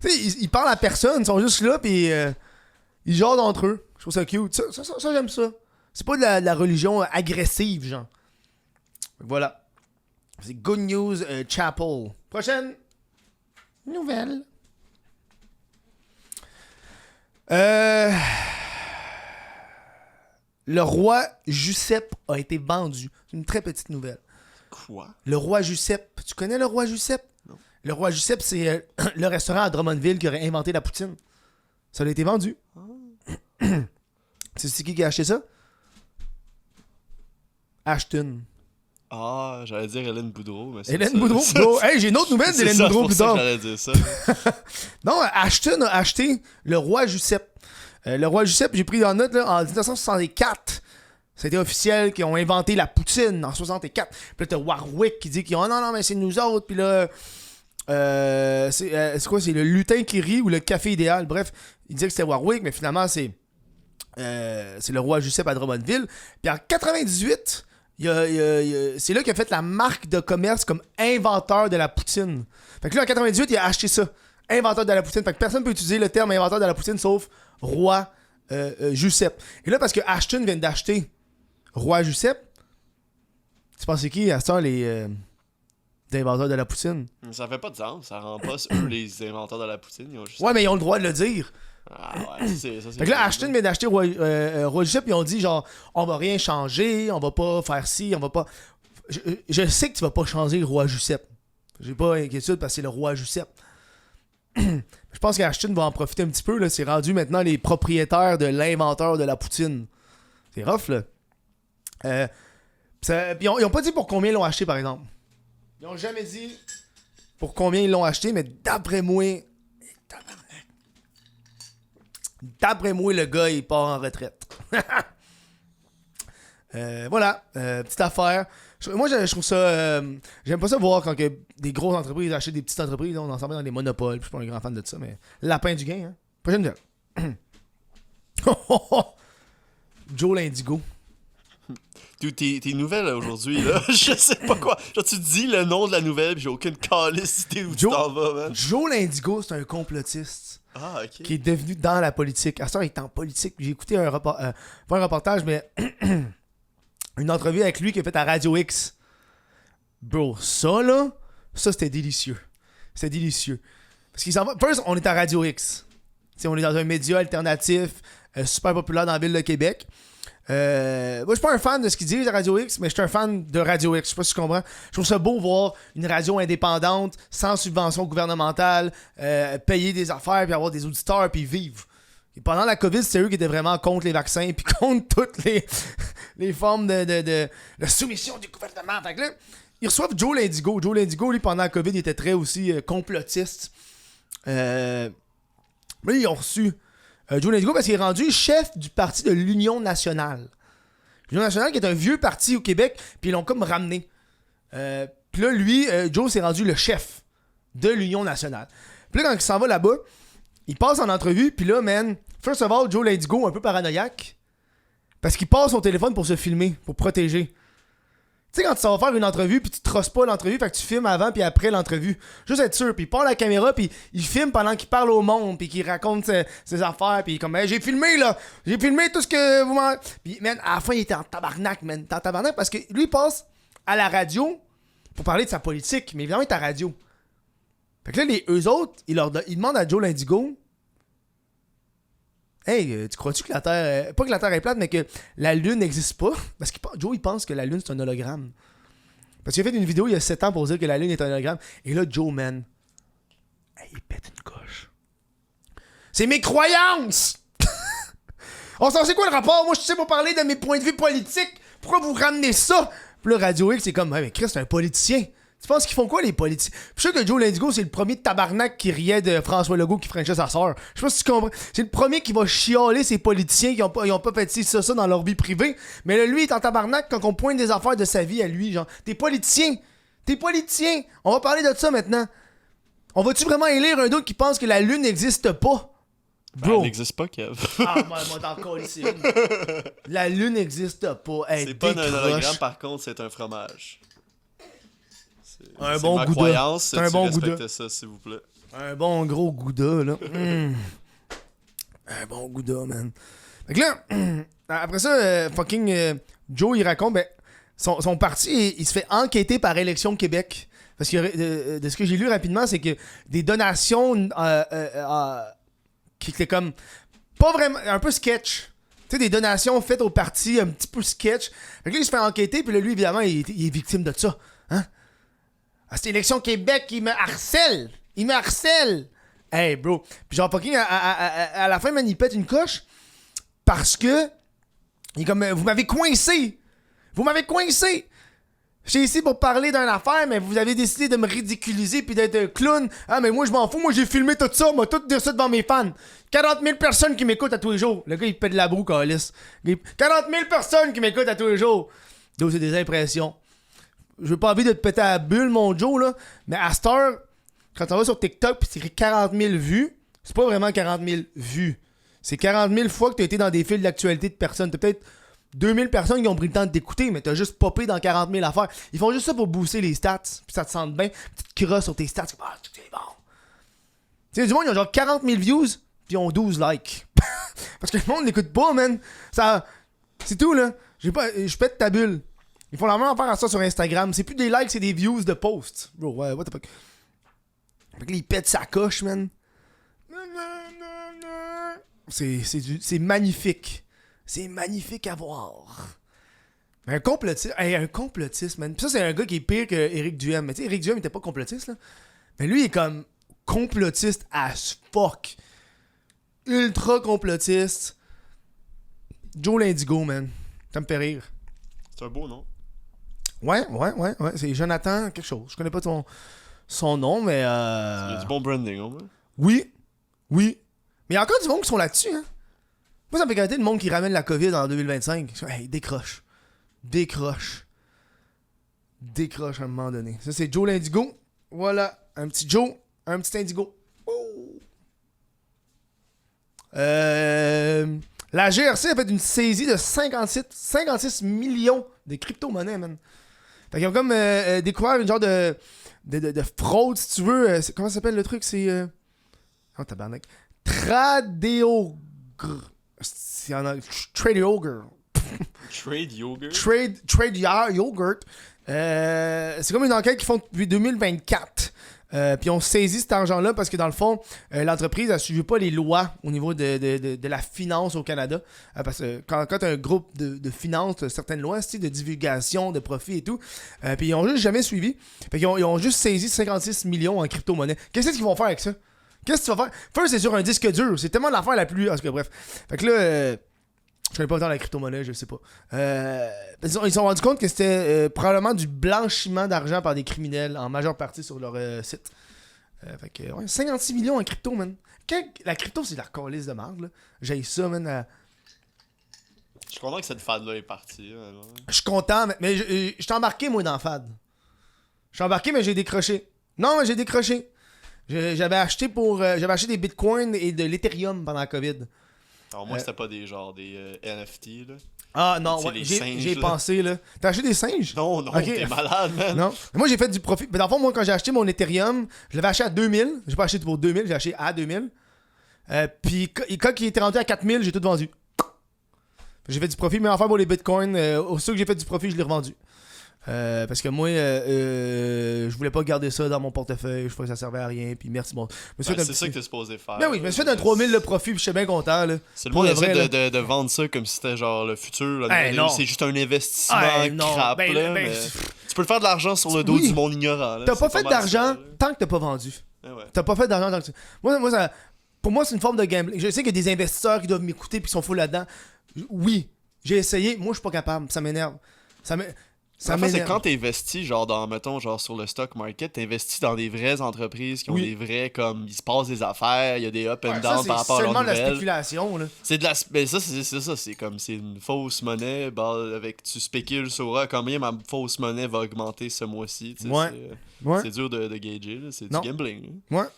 Tu sais, ils parlent à personne, ils sont juste là, pis ils jasent entre eux. Je trouve ça cute. Ça j'aime ça. C'est pas de la religion agressive, genre. Voilà. C'est Good News Chapel. Prochaine nouvelle. Le roi Giuseppe a été vendu. C'est une très petite nouvelle. Quoi? Le roi Giuseppe. Tu connais le roi Giuseppe? Non. Le roi Giuseppe, c'est le restaurant à Drummondville qui aurait inventé la poutine. Ça a été vendu. Oh. C'est qui a acheté ça? Ashton. Ah, j'allais dire Hélène Boudreau, mais c'est Hélène Boudreau, bro. Hey, j'ai une autre nouvelle d'Hélène Boudreau plus tard. J'allais dire ça. Non, Ashton a acheté le roi Giuseppe. Le roi Giuseppe, j'ai pris en note, là, en 1964. C'était officiel qu'ils ont inventé la poutine en 64. Puis là, t'as Warwick qui dit qu'ils ont non, mais c'est nous autres. Puis là, c'est quoi? C'est le lutin qui rit ou le café idéal. Bref, il disait que c'était Warwick, mais finalement, c'est le roi Giuseppe à Drummondville. Puis en 98, c'est là qu'il a fait la marque de commerce comme inventeur de la poutine. Fait que là, en 98, il a acheté ça. Inventeur de la poutine. Fait que personne ne peut utiliser le terme inventeur de la poutine sauf roi Giuseppe. Et là, parce que Ashton vient d'acheter Roi Giuseppe, tu penses c'est qui à ce temps les inventeurs de la poutine? Ça fait pas de sens, ça rend pas eux les inventeurs de la poutine. Ils ont juste... Ouais, mais ils ont le droit de le dire. Ah ouais, ça c'est Fait que là, Ashton vient d'acheter Roi Giuseppe, ils ont dit genre, on va rien changer, on va pas faire ci, on va pas... Je sais que tu vas pas changer le Roi Giuseppe. J'ai pas inquiétude parce que c'est le Roi Giuseppe. Je pense qu'Ashton va en profiter un petit peu, là. C'est rendu maintenant les propriétaires de l'inventeur de la poutine. C'est rough, là. Ils ont pas dit pour combien ils l'ont acheté, par exemple. Ils ont jamais dit pour combien ils l'ont acheté, mais d'après moi... D'après moi, le gars, il part en retraite. Voilà, petite affaire. Moi, je trouve ça... j'aime pas ça voir quand que des grosses entreprises achètent des petites entreprises. Là, on en s'en va dans des monopoles. Je suis pas un grand fan de ça, mais... Lapin du gain, hein. Prochaine nouvelle. Joe l'Indigo. Dude, tes nouvelles aujourd'hui, là, je sais pas quoi. Genre, tu dis le nom de la nouvelle, pis j'ai aucune calice idée où tu t'en vas, man. Joe l'Indigo, c'est un complotiste. Ah, ok. Qui est devenu dans la politique. À ce temps, il est en politique. J'ai écouté pas un reportage, mais une entrevue avec lui qui a fait à Radio X. Bro, ça là, ça c'était délicieux. C'était délicieux. Parce qu'il s'en va. First, on est à Radio X. T'sais, on est dans un média alternatif, super populaire dans la ville de Québec. Moi, je suis pas un fan de ce qu'ils disent à Radio X, mais je suis un fan de Radio X. Je sais pas si tu comprends. Je trouve ça beau voir une radio indépendante, sans subvention gouvernementale, payer des affaires, puis avoir des auditeurs, puis vivre. Et pendant la COVID, c'était eux qui étaient vraiment contre les vaccins, puis contre toutes les formes de soumission du gouvernement. Fait que là, ils reçoivent Joe l'Indigo. Joe l'Indigo, lui, pendant la COVID, il était très aussi complotiste. Mais ils ont reçu Joe l'Indigo parce qu'il est rendu chef du parti de l'Union nationale. L'Union nationale qui est un vieux parti au Québec, puis ils l'ont comme ramené. Puis là, lui, Joe s'est rendu le chef de l'Union nationale. Puis là, quand il s'en va là-bas, il passe en entrevue, puis là, man, first of all, Joe l'Indigo, un peu paranoïaque, parce qu'il passe son téléphone pour se filmer, pour protéger. Tu sais, quand tu vas faire une entrevue, puis tu trosses pas l'entrevue, fait que tu filmes avant puis après l'entrevue. Juste être sûr. Puis il part la caméra, puis il filme pendant qu'il parle au monde, puis qu'il raconte ses affaires, puis comme, hey, j'ai filmé, là. J'ai filmé tout ce que vous m'en... Puis, man, à la fin, il était en tabarnak, man. Il était en tabarnak parce que lui, il passe à la radio pour parler de sa politique, mais évidemment, il est à la radio. Fait que là, eux autres, ils demandent à Joe l'Indigo, hey, tu crois-tu que la Terre... pas que la Terre est plate, mais que la Lune n'existe pas? Parce que Joe, il pense que la Lune, c'est un hologramme. Parce qu'il a fait une vidéo il y a 7 ans pour dire que la Lune est un hologramme. Et là, Joe, man, hey, il pète une coche. C'est mes croyances! On s'en sait quoi le rapport? Moi, je sais pas parler de mes points de vue politiques. Pourquoi vous ramenez ça? Puis là, Radio X, c'est comme, hey, mais Chris, c'est un politicien. Tu penses qu'ils font quoi, les politiciens? Je suis sûr que Joe l'Indigo, c'est le premier tabarnak qui riait de François Legault qui frenchait sa sœur. Je sais pas si tu comprends. C'est le premier qui va chialer ces politiciens qui ont pas fait ça dans leur vie privée. Mais là, lui, il est en tabarnak quand on pointe des affaires de sa vie à lui. Genre, t'es politicien. T'es politicien. On va parler de ça maintenant. On va-tu vraiment élire un d'autre qui pense que la Lune n'existe pas? Bro. Elle n'existe pas, Kev. Ah, moi, t'en coller, c'est une. La Lune n'existe pas. Hey, c'est pas un hologramme, par contre, c'est un fromage. Un bon gouda. Croyance, c'est un bon gouda. Respectez ça, s'il vous plaît. Un bon gros gouda, là. Un bon gouda, man. Fait que là, après ça, Joe, il raconte, ben, son parti, il se fait enquêter par Élection Québec. Parce que de ce que j'ai lu rapidement, c'est que des donations qui étaient comme pas vraiment, un peu sketch. Tu sais, des donations faites au parti, un petit peu sketch. Fait que là, il se fait enquêter, puis là, lui, évidemment, il est victime de ça. Hein? Ah, c'est Élection Québec, il me harcèle! Il me harcèle! Hey, bro. Puis genre, fucking, à la fin, man, il pète une coche parce que il est comme, vous m'avez coincé! Vous m'avez coincé! J'étais ici pour parler d'une affaire, mais vous avez décidé de me ridiculiser puis d'être un clown. Ah, mais moi, je m'en fous. Moi, j'ai filmé tout ça. Moi, tout dire ça devant mes fans. 40 000 personnes qui m'écoutent à tous les jours. Le gars, il pète la broue, câlisse. 40 000 personnes qui m'écoutent à tous les jours. Donc, c'est des impressions. Je veux pas envie de te péter à la bulle, mon Joe, là. Mais à cette heure, quand on va sur TikTok pis c'est écrit 40 000 vues, c'est pas vraiment 40 000 vues. C'est 40 000 fois que t'as été dans des fils d'actualité de personnes. T'as peut-être 2000 personnes qui ont pris le temps de t'écouter, mais t'as juste popé dans 40 000 affaires. Ils font juste ça pour booster les stats, pis ça te sente bien. Tu te crosses sur tes stats, ah, tout est bon. Tu sais, du monde, ils ont genre 40 000 views, pis ils ont 12 likes. Parce que le monde n'écoute pas, man. Ça... C'est tout, là. Je pète ta bulle. Ils font la même affaire à ça sur Instagram. C'est plus des likes, c'est des views de posts. Bro, ouais, what the fuck. Fait que là, ils pètent sa coche, man. C'est magnifique. C'est magnifique à voir. Un complotiste, man. Pis ça, c'est un gars qui est pire que Éric Duhem. Mais tu sais, Éric Duhem, il était pas complotiste, là. Mais lui, il est comme complotiste as fuck. Ultra complotiste. Joe l'Indigo, man. Ça me fait rire. C'est un beau nom. Ouais. C'est Jonathan quelque chose. Je connais pas son nom, mais... Il y a du bon branding, au moins. Oui. Mais il y a encore du monde qui sont là-dessus, hein. Moi, ça me fait gâter le monde qui ramène la COVID en 2025. Hey, décroche à un moment donné. Ça, c'est Joe l'Indigo. Voilà. Un petit Joe, un petit Indigo. Oh. La GRC a fait une saisie de 56 millions de crypto-monnaies, man. Fait qu'ils ont comme découvert une genre de fraude, si tu veux. Comment ça s'appelle le truc? C'est... Oh, tabarnak. Tradeogre. C'est en anglais. Tradeogre. Trade Yogurt? Trade Yogurt. C'est comme une enquête qu'ils font depuis 2024. Puis ils ont saisi cet argent-là parce que dans le fond, l'entreprise n'a suivi pas les lois au niveau de la finance au Canada. Parce que quand tu as un groupe de finance, tu as certaines lois de divulgation, de profit et tout. Puis ils ont juste jamais suivi. Fait qu'ils ont juste saisi 56 millions en crypto-monnaie. Qu'est-ce qu'ils vont faire avec ça? Qu'est-ce que tu vas faire? First, c'est sur un disque dur. C'est tellement l'affaire la plus... En tout cas, bref. Fait que là... je connais pas autant la crypto-monnaie, je sais pas. Ils se sont rendus compte que c'était probablement du blanchiment d'argent par des criminels, en majeure partie sur leur site. Fait que, ouais, 56 millions en crypto, man. La crypto, c'est de la calice de merde, là. J'ai ça, man. Je suis content que cette fad-là est partie. Je suis content, mais je suis embarqué, moi, dans la fad. Je suis embarqué, mais j'ai décroché. Non, mais j'ai décroché. J'avais acheté des bitcoins et de l'Ethereum pendant la COVID. Alors moi, c'était pas des NFT, là. Ah non, ouais, j'ai pensé, là. T'as acheté des singes? Non, okay. T'es malade, man. Non. Moi, j'ai fait du profit. Mais dans le fond, moi, quand j'ai acheté mon Ethereum, je l'avais acheté à 2000. J'ai pas acheté pour 2000, j'ai acheté à 2000. Puis quand il était rendu à 4000, j'ai tout vendu. J'ai fait du profit, mais enfin pour les bitcoins, aussitôt que j'ai fait du profit, je l'ai revendu. Parce que moi, je voulais pas garder ça dans mon portefeuille, je trouvais que ça servait à rien, puis merci. Bon, c'est ça que t'es supposé faire. Ben oui, je me suis fait un 3000 de profit, puis je suis bien content. Là. C'est le monde essaie de vendre ça comme si c'était genre le futur. Là, c'est juste un investissement crap. Mais tu peux te faire de l'argent sur le dos du monde ignorant. Là, t'as pas fait d'argent tant que t'as pas vendu. Ouais. T'as pas fait d'argent tant que tu... Moi ça... Pour moi, c'est une forme de gambling. Je sais qu'il y a des investisseurs qui doivent m'écouter puis qui sont fous là-dedans. Oui, j'ai essayé. Moi, je suis pas capable. Ça m'énerve. En fait, c'est quand t'investis, genre, sur le stock market, t'investis dans des vraies entreprises qui ont des vrais, comme, il se passe des affaires, il y a des up and down par rapport à leurs nouvelles. C'est seulement de la spéculation, là. C'est de la... Ben ça, c'est comme, c'est une fausse monnaie, tu spécules sur combien ma fausse monnaie va augmenter ce mois-ci, tu sais. C'est dur de gager, là. C'est du gambling. Là.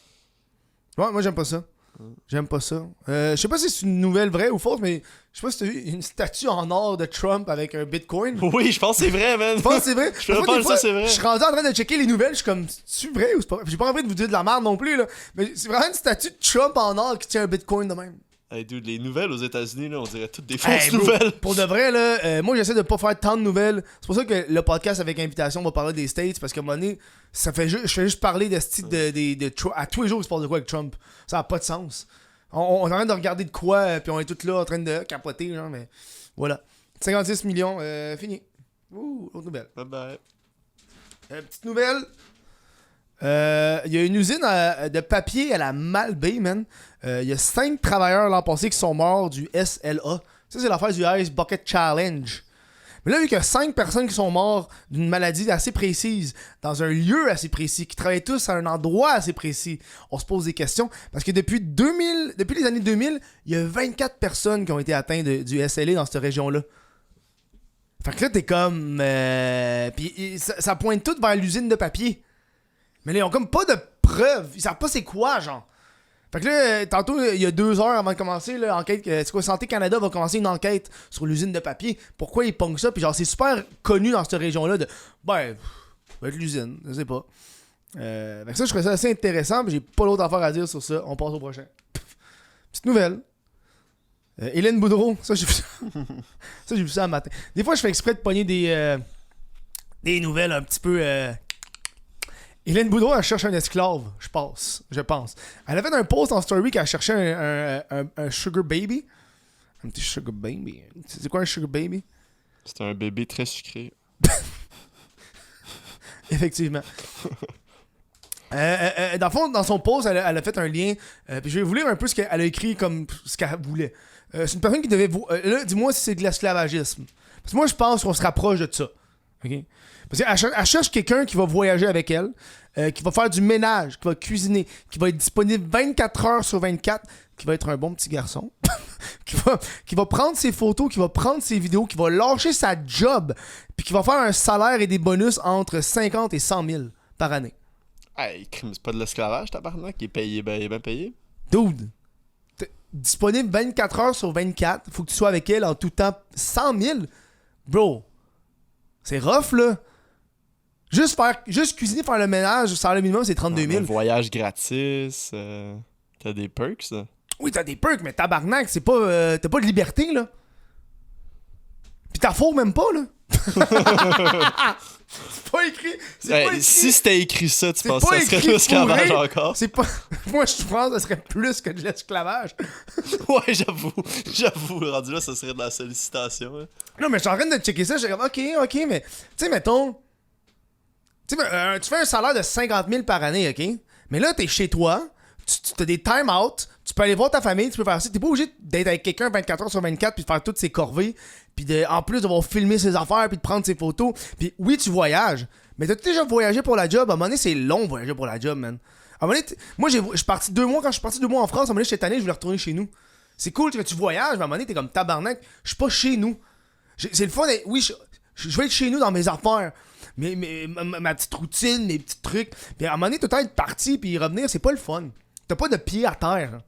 Ouais, moi, j'aime pas ça. J'aime pas ça. Je sais pas si c'est une nouvelle vraie ou fausse, mais je sais pas si t'as vu une statue en or de Trump avec un bitcoin. Oui, je pense que c'est vrai, man. Je pense que c'est vrai. C'est vrai. Je suis rendu en train de checker les nouvelles, je suis comme, c'est vrai ou c'est pas vrai? J'ai pas envie de vous dire de la merde non plus, là. Mais c'est vraiment une statue de Trump en or qui tient un bitcoin de même. Hey dude, les nouvelles aux États-Unis, là, on dirait toutes des fausses nouvelles. Pour de vrai, là, moi j'essaie de pas faire tant de nouvelles. C'est pour ça que le podcast avec invitation va parler des States, parce qu'à un moment donné, je fais juste parler de style à tous les jours il se passe de quoi avec Trump. Ça a pas de sens. On est en train de regarder de quoi, puis on est tous là en train de capoter, genre, mais voilà. 56 millions, fini. Ouh, autre nouvelle. Bye bye. Petite nouvelle. Il y a une usine de papier à la Malbaie, man. Il y a 5 travailleurs l'an passé qui sont morts du SLA. Ça, c'est l'affaire du Ice Bucket Challenge. Mais là, vu qu'il y a 5 personnes qui sont mortes d'une maladie assez précise, dans un lieu assez précis, qui travaillent tous à un endroit assez précis, on se pose des questions. Parce que depuis les années 2000, il y a 24 personnes qui ont été atteintes du SLA dans cette région-là. Fait que là, t'es comme... Puis ça pointe tout vers l'usine de papier. Mais là, ils ont comme pas de preuves. Ils savent pas c'est quoi, genre. Fait que là, tantôt, il y a 2 heures avant de commencer, l'enquête, c'est quoi, Santé Canada va commencer une enquête sur l'usine de papier. Pourquoi ils pongent ça? Puis genre, c'est super connu dans cette région-là de... Ben, ça va être l'usine, je sais pas. Fait que ça, je trouvais ça assez intéressant, mais j'ai pas d'autre affaire à dire sur ça. On passe au prochain. Petite nouvelle. Hélène Boudreau, ça j'ai vu ça. Ça j'ai vu ça un matin. Des fois je fais exprès de pogner des nouvelles un petit peu... Hélène Boudreau, elle cherche un esclave, je pense. Elle a fait un post en story qu'elle cherchait un sugar baby. Un petit sugar baby. C'est quoi un sugar baby? C'est un bébé très sucré. Effectivement. Dans le fond, dans son post, elle a fait un lien. Puis je vais vous lire un peu ce qu'elle a écrit comme ce qu'elle voulait. C'est une personne qui devait... là, dis-moi si c'est de l'esclavagisme. Parce que moi, je pense qu'on se rapproche de ça. OK? Parce qu'elle cherche quelqu'un qui va voyager avec elle, qui va faire du ménage, qui va cuisiner, qui va être disponible 24 heures sur 24, qui va être un bon petit garçon, qui va prendre ses photos, qui va prendre ses vidéos, qui va lâcher sa job, puis qui va faire un salaire et des bonus entre 50 et 100 000 par année. Hey, c'est pas de l'esclavage, tabarnak, qui est payé, il est bien payé. Dude, disponible 24 heures sur 24, faut que tu sois avec elle en tout temps 100 000. Bro, c'est rough, là. Juste cuisiner, faire le ménage, le salaire minimum, c'est 32 000. Un voyage gratis, t'as des perks, ça. Oui, t'as des perks, mais tabarnak, c'est pas... t'as pas de liberté, là. Pis t'as faux même pas, là. C'est pas écrit. Hey, pas écrit. Si c'était écrit ça, tu penses pas que ça serait écrit de l'esclavage pour encore? C'est pas... Moi, je pense que ça serait plus que de l'esclavage. Ouais, j'avoue, rendu là, ça serait de la sollicitation. Hein. Non, mais je suis en train de checker ça, j'ai comme, ok, mais... Tu sais, mettons... Tu fais un salaire de 50 000 par année, ok? Mais là, t'es chez toi, tu as des time-out, tu peux aller voir ta famille, tu peux faire ça. T'es pas obligé d'être avec quelqu'un 24 heures sur 24 puis de faire toutes ses corvées, puis en plus devoir filmer ses affaires puis de prendre ses photos. Puis oui, tu voyages, mais t'as déjà voyagé pour la job. À un moment donné, c'est long voyager pour la job, man. À un moment donné, moi, je suis parti 2 mois, quand je suis parti 2 mois en France, à un moment donné, cette année, je voulais retourner chez nous. C'est cool que tu voyages, mais à un moment donné, t'es comme tabarnak, je suis pas chez nous. C'est le fun d'être... Oui, je vais être chez nous dans mes affaires. Ma petite routine, mes petits trucs. Puis à un moment donné, tout le temps être parti puis revenir, c'est pas le fun. T'as pas de pied à terre.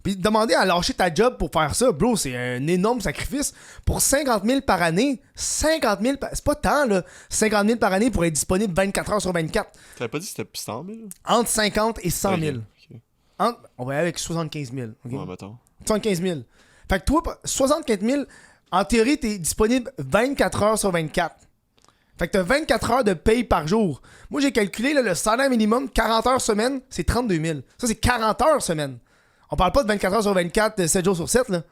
Puis demander à lâcher ta job pour faire ça, bro, c'est un énorme sacrifice. Pour 50 000 par année, 50 000 c'est pas tant, là. 50 000 par année pour être disponible 24 heures sur 24. T'avais pas dit que c'était 100 000? Entre 50 et 100 000. Okay. On va aller avec 75 000. Okay? Ouais, mettons. 75 000. Fait que toi, 75 000, en théorie, t'es disponible 24 heures sur 24. Fait que t'as 24 heures de paye par jour. Moi, j'ai calculé là, le salaire minimum, 40 heures semaine, c'est 32 000. Ça, c'est 40 heures semaine. On parle pas de 24 heures sur 24, 7 jours sur 7, là.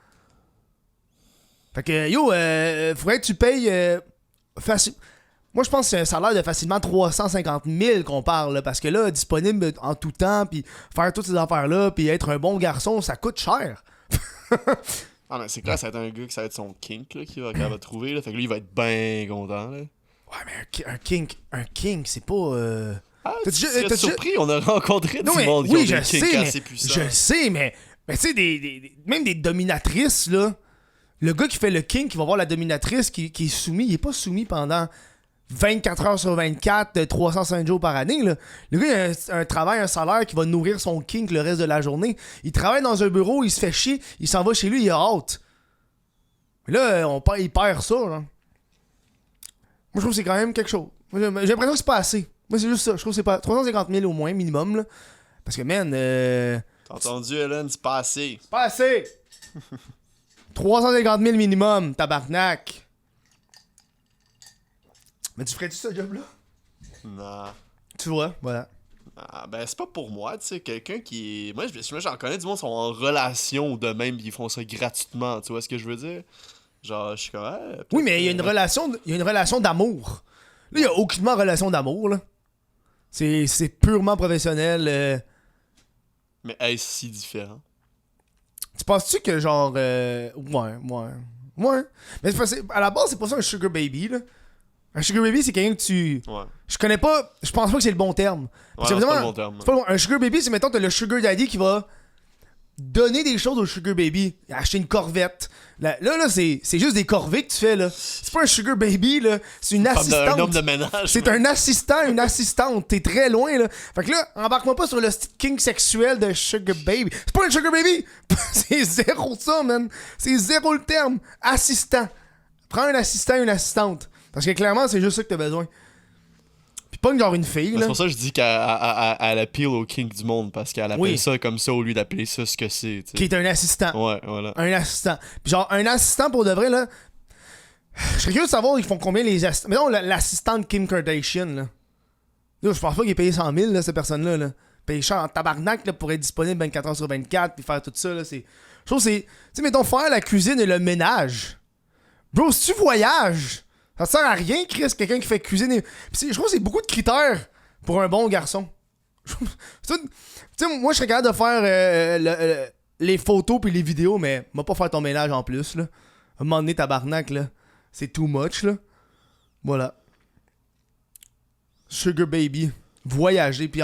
Fait que, yo, faudrait que tu payes facile. Moi, je pense que c'est un salaire de facilement 350 000 qu'on parle, là, parce que là, disponible en tout temps, puis faire toutes ces affaires-là, puis être un bon garçon, ça coûte cher. Ah, mais c'est clair, ça va être un gars que ça va être son kink, là, qu'elle va trouver, là. Fait que lui, il va être ben content, là. Ouais, mais un kink, c'est pas... Ah, tu serais surpris, on a rencontré du monde qui oui, ont des kinks assez puissants. Je le sais, mais tu sais, même des dominatrices, là, le gars qui fait le kink, qui va voir la dominatrice qui est soumis, il est pas soumis pendant 24 heures sur 24, 305 jours par année, là. Le gars, il a un travail, un salaire qui va nourrir son kink le reste de la journée. Il travaille dans un bureau, il se fait chier, il s'en va chez lui, il a hâte. Mais là, il perd ça, là. Moi, je trouve que c'est quand même quelque chose. J'ai l'impression que c'est pas assez. Moi, c'est juste ça. Je trouve que c'est pas... 350 000 au moins, minimum, là. Parce que, man... T'as entendu, Hélène? C'est pas assez. C'est pas assez! 350 000 minimum, tabarnak. Mais tu ferais-tu ce job-là? Non. Tu vois, voilà. Ah, ben, c'est pas pour moi, tu sais. Quelqu'un qui est... Moi, j'en connais du monde qui sont en relation ou de même, ils font ça gratuitement. Tu vois ce que je veux dire? Genre, je suis comme... oui, mais il y a une relation d'amour. Là, il y a aucunement relation d'amour, là. C'est purement professionnel. Mais est-ce si différent? Tu penses-tu que genre... Ouais. Mais à la base, c'est pas ça un sugar baby, là. Un sugar baby, c'est quelqu'un que tu... Ouais. Je connais pas... Je pense pas que c'est le bon terme. Ouais, c'est pas le bon terme. Un sugar baby, c'est, mettons, t'as le sugar daddy qui va donner des choses au sugar baby. Acheter une corvette. Là, c'est juste des corvées que tu fais, là. C'est pas un sugar baby, là. C'est une assistante. Comme un homme de ménage. C'est un assistant, une assistante. T'es très loin, là. Fait que là, embarque-moi pas sur le king sexuel de sugar baby. C'est pas un sugar baby! C'est zéro ça, man. C'est zéro le terme. Assistant. Prends un assistant et une assistante. Parce que clairement, c'est juste ça que t'as besoin. Puis pogne genre une fille, là. C'est pour ça que je dis qu'elle appeal au king du monde, parce qu'elle appelle ça comme ça au lieu d'appeler ça ce que c'est. T'sais. Qui est un assistant. Ouais, voilà. Un assistant. Puis genre, un assistant pour de vrai, là. Je serais curieux de savoir, ils font combien les assistants. Mais non, l'assistant de Kim Kardashian, là. Là, je pense pas qu'il est payé 100 000, là, cette personne-là, là. Payé cher en tabarnak, là, pour être disponible 24 heures sur 24, puis faire tout ça, là. Je trouve que c'est. Tu sais, mettons, faire la cuisine et le ménage. Bro, si tu voyages, ça sert à rien, Chris, quelqu'un qui fait cuisiner. Je trouve que c'est beaucoup de critères pour un bon garçon. Tu sais, moi, je serais capable de faire les photos puis les vidéos, mais moi pas faire ton ménage en plus, là. À un moment donné, tabarnak, là. C'est too much, là. Voilà. Sugar baby. Voyager, puis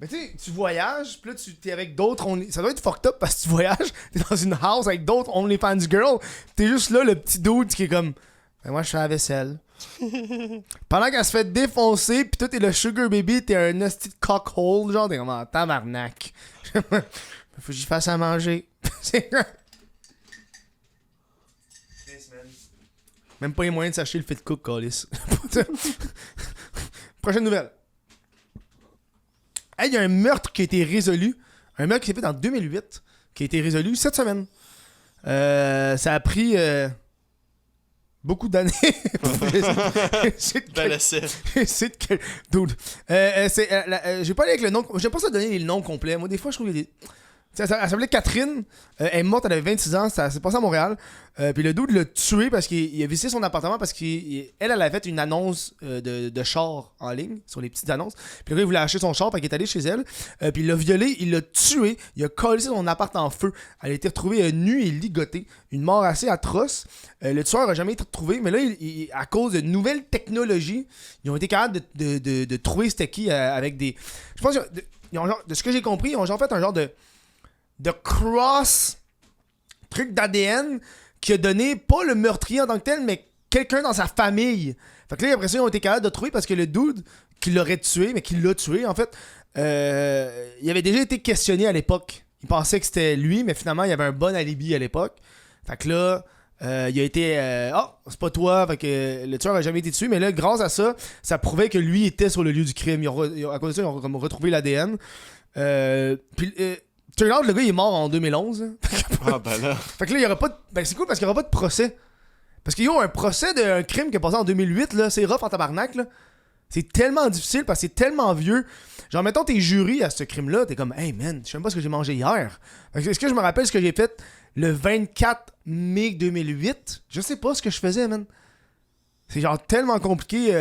Mais tu sais, tu voyages, pis là, t'es avec d'autres ça doit être fucked up parce que tu voyages, t'es dans une house avec d'autres OnlyFans girls, t'es juste là, le petit dude qui est comme... Ben moi, je fais la vaisselle. Pendant qu'elle se fait défoncer, pis toi, t'es le sugar baby, t'es un hostie de cockhole, genre, t'es comme en tabarnak. Faut que j'y fasse à manger. C'est même pas les moyens de s'acheter le fit cook, Callis. Prochaine nouvelle. Hey, il y a un meurtre qui a été résolu. Un meurtre qui s'est fait en 2008, qui a été résolu cette semaine. Ça a pris beaucoup d'années. Dude. J'ai pas allé avec le nom. J'aime pas ça donner le nom complet. Moi, des fois, je trouve qu'il y a des... Elle s'appelait Catherine. Elle est morte, elle avait 26 ans. Ça s'est passé à Montréal. Puis le dude l'a tué parce qu'il a visité son appartement parce qu'elle avait fait une annonce de char en ligne sur les petites annonces. Puis le gars, il voulait acheter son char. Puis il est allé chez elle. Puis il l'a violé, il l'a tué. Il a collé son appart en feu. Elle a été retrouvée nue et ligotée. Une mort assez atroce. Le tueur n'a jamais été retrouvé. Mais là, à cause de nouvelles technologies, ils ont été capables de trouver c'était qui avec des... Je pense que de ce que j'ai compris, ils ont genre fait un genre de cross truc d'ADN qui a donné pas le meurtrier en tant que tel, mais quelqu'un dans sa famille. Fait que là, après ça, ils ont été capables de trouver parce que le dude qui l'aurait tué, mais qui l'a tué, en fait, il avait déjà été questionné à l'époque. Il pensait que c'était lui, mais finalement, il y avait un bon alibi à l'époque. Fait que là, il a été c'est pas toi, fait que le tueur a jamais été tué, mais là, grâce à ça, ça prouvait que lui était sur le lieu du crime. À cause de ça, ils ont comme retrouvé l'ADN. Puis turn out, le gars il est mort en 2011. Ah ben là. Fait que là, il y aura pas de... Ben c'est cool parce qu'il y aura pas de procès. Parce qu'il y a un procès d'un crime qui est passé en 2008, là, c'est rough en tabarnak, là. C'est tellement difficile parce que c'est tellement vieux. Genre, mettons, t'es jury à ce crime-là, t'es comme, hey man, je sais même pas ce que j'ai mangé hier. Fait que, est-ce que je me rappelle ce que j'ai fait le 24 mai 2008? Je sais pas ce que je faisais, man. C'est genre tellement compliqué.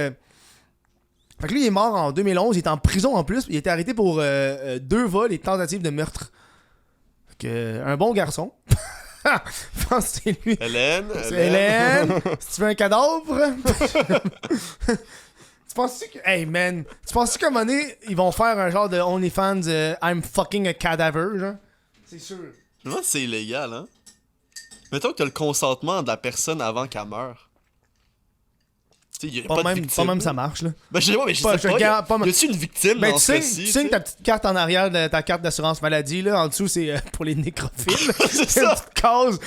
Fait que lui, il est mort en 2011, il est en prison en plus, il a été arrêté pour 2 vols et tentatives de meurtre. Fait que, un bon garçon. Je pense que c'est lui. Hélène. Si tu veux un cadavre. Tu penses-tu que... Hey man, tu penses-tu qu'à un moment donné, ils vont faire un genre de OnlyFans I'm fucking a cadaver, genre? C'est sûr. Je me demande si c'est illégal, hein? Mettons que t'as le consentement de la personne avant qu'elle meure. Y a pas même ça marche, là. Ben, je sais pas, mais je sais pas. Y a-tu une victime dans ce cas-ci? Tu sais que ta petite carte en arrière de ta carte d'assurance maladie, là, en dessous, c'est pour les nécrophiles. C'est ça. Une petite case.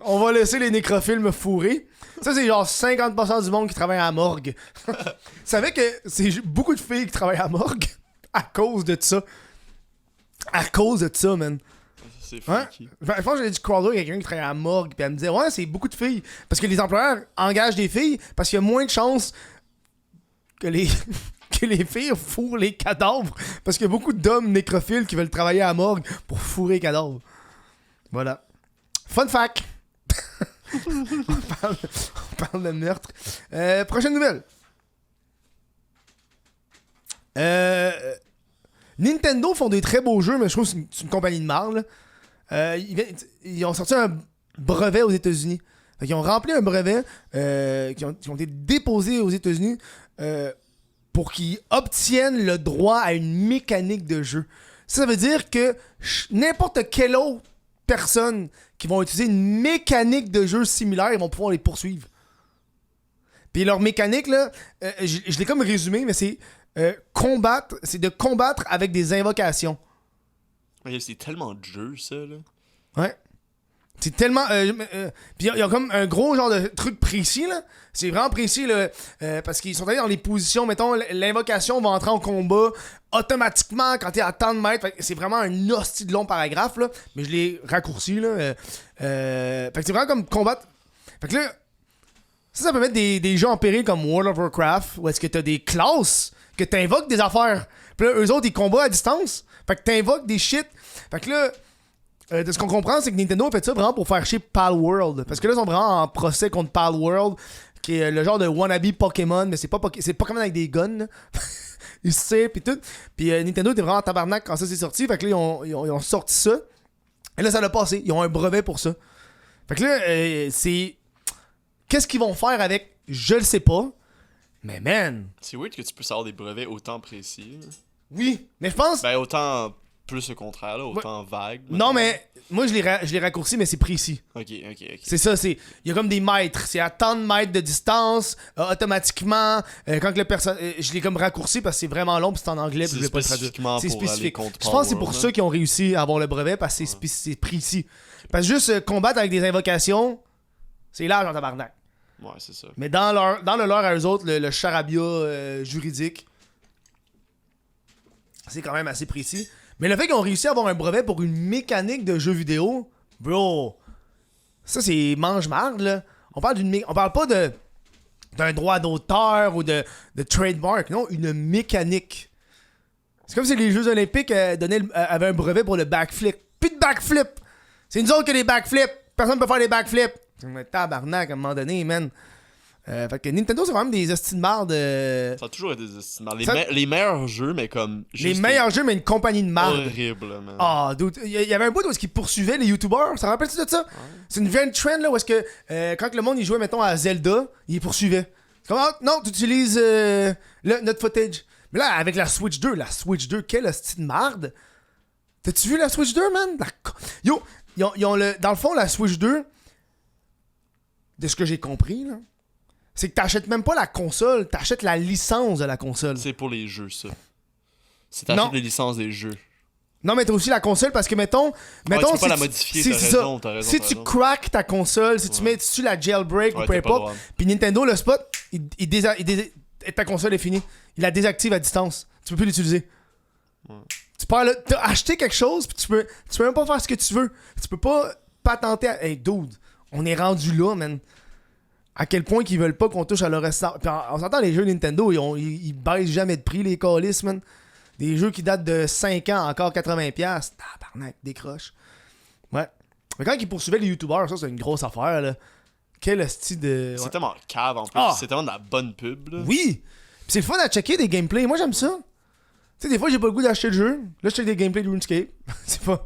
On va laisser les nécrophiles me fourrer. Ça, c'est genre 50% du monde qui travaille à la morgue. Tu savais que c'est beaucoup de filles qui travaillent à la morgue à cause de ça. À cause de ça, man. C'est freaky. Je pense que j'avais dit croiser quelqu'un qui travaille à la morgue, puis elle me disait, ouais, c'est beaucoup de filles. Parce que les employeurs engagent des filles parce qu'il y a moins de chances que les filles fourrent les cadavres. Parce qu'il y a beaucoup d'hommes nécrophiles qui veulent travailler à la morgue pour fourrer les cadavres. Voilà. Fun fact. on parle de meurtre. Prochaine nouvelle. Nintendo font des très beaux jeux, mais je trouve que c'est une compagnie de marde. Ils ont sorti un brevet aux États-Unis. Ils ont rempli un brevet qui ont été déposés aux États-Unis pour qu'ils obtiennent le droit à une mécanique de jeu. Ça veut dire que n'importe quelle autre personne qui vont utiliser une mécanique de jeu similaire, ils vont pouvoir les poursuivre. Puis leur mécanique, là, je l'ai comme résumé, mais c'est combattre, c'est de combattre avec des invocations. C'est tellement de jeux, ça, là. Ouais. C'est tellement. Puis il y a comme un gros genre de truc précis, là. C'est vraiment précis, là. Parce qu'ils sont allés dans les positions. Mettons, l'invocation va entrer en combat automatiquement quand t'es à tant de mètres. Fait que c'est vraiment un hostie de long paragraphe, là. Mais je l'ai raccourci, là. Fait que c'est vraiment comme combattre. Fait que là, ça peut mettre des jeux en péril comme World of Warcraft, où est-ce que t'as des classes que t'invoques des affaires. Puis là, eux autres, ils combattent à distance. Fait que t'invoques des shit. Fait que là. De ce qu'on comprend, c'est que Nintendo a fait ça vraiment pour faire chier Palworld. Parce que là, ils sont vraiment en procès contre Palworld, qui est le genre de wannabe Pokémon, mais c'est Pokémon avec des guns. Là. Ils se tirent pis tout. Puis Nintendo était vraiment en tabarnak quand ça s'est sorti. Fait que là, ils ont sorti ça. Et là, ça l'a passé. Ils ont un brevet pour ça. Fait que là, c'est... Qu'est-ce qu'ils vont faire avec? Je le sais pas. Mais man... C'est weird que tu puisses avoir des brevets autant précis. Oui, mais je pense... Ben, autant... Plus au contraire, là, autant vague. Non, mais moi, je l'ai raccourci, mais c'est précis. Ok. C'est ça, il y a comme des mètres. C'est à tant de mètres de distance, automatiquement. Quand que le personnage. Je l'ai comme raccourci parce que c'est vraiment long, puis c'est en anglais, puis je vais pas le traduire. C'est spécifique. Je pense que c'est pour ça qu'ils ont réussi à avoir le brevet, parce que c'est précis. Parce que juste combattre avec des invocations, c'est large en tabarnak. Ouais, c'est ça. Mais dans le leur à eux autres, le charabia juridique, c'est quand même assez précis. Mais le fait qu'ils ont réussi à avoir un brevet pour une mécanique de jeu vidéo, bro, ça c'est mange-marde, là. On parle pas d'un droit d'auteur ou de trademark, non, une mécanique. C'est comme si les Jeux Olympiques avaient un brevet pour le backflip. Plus de backflip! C'est nous autres qui a des backflips! Personne peut faire des backflips! C'est un tabarnak à un moment donné, man. Fait que Nintendo, c'est vraiment des hosties de marde. Ça a toujours été des hosties de marde. Les meilleurs jeux, mais comme. Les meilleurs jeux, mais une compagnie de marde. Horrible, man. Ah, dude. Il y avait un bout où ils poursuivaient les YouTubers. Ça rappelle-tu de ça? Ouais. C'est une vieille trend, là, où est-ce que quand le monde il jouait, mettons, à Zelda, ils poursuivaient. C'est comme, non, tu utilises notre footage. Mais là, avec la Switch 2, quelle hostie de marde. T'as-tu vu la Switch 2, man? Yo, ils ont dans le fond, la Switch 2, de ce que j'ai compris, là, c'est que t'achètes même pas la console, t'achètes la licence de la console. C'est pour les jeux, ça. C'est t'achètes les licences des jeux. Non, mais t'as aussi la console parce que, mettons tu peux pas la modifier, t'as raison. Si tu craques ta console, si tu la jailbreak ou peu importe, puis Nintendo, le spot, ta console est finie. Il la désactive à distance. Tu peux plus l'utiliser. Ouais. T'as acheté quelque chose, puis tu peux même pas faire ce que tu veux. Tu peux pas patenter à... Hey, dude, on est rendu là, man. À quel point qu'ils veulent pas qu'on touche à leur restant. Puis on s'entend, les jeux Nintendo, ils baissent jamais de prix, les calices, man. Des jeux qui datent de 5 ans, encore 80$. Tabarnak, décroche. Ouais. Mais quand ils poursuivaient les YouTubers, ça, c'est une grosse affaire, là. Quel style de... Ouais. C'est tellement cave, en plus. C'est tellement de la bonne pub, là. Oui! Puis c'est le fun à checker des gameplays. Moi, j'aime ça. Tu sais, des fois, j'ai pas le goût d'acheter le jeu. Là, je check des gameplays de RuneScape. C'est pas...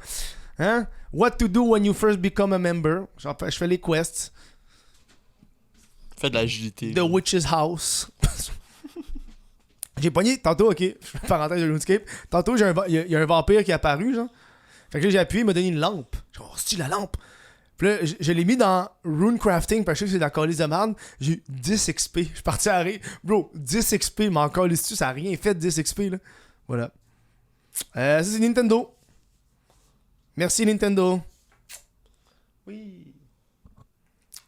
Hein? What to do when you first become a member. Genre, je fais les quests. Fais de l'agilité. The Witch's House. J'ai pogné, tantôt, ok, je fais une parenthèse de RuneScape. Tantôt, il y a un vampire qui est apparu, genre. Fait que là, j'ai appuyé, il m'a donné une lampe. J'ai dit, oh, c'est-tu la lampe? Puis là, je l'ai mis dans Runecrafting, parce que je sais que c'est de la calice de merde. J'ai eu 10 XP. Je suis parti à arrêter. Bro, 10 XP, mais encore dessus, ça a rien fait de 10 XP, là. Voilà. Ça, c'est Nintendo. Merci, Nintendo. Oui.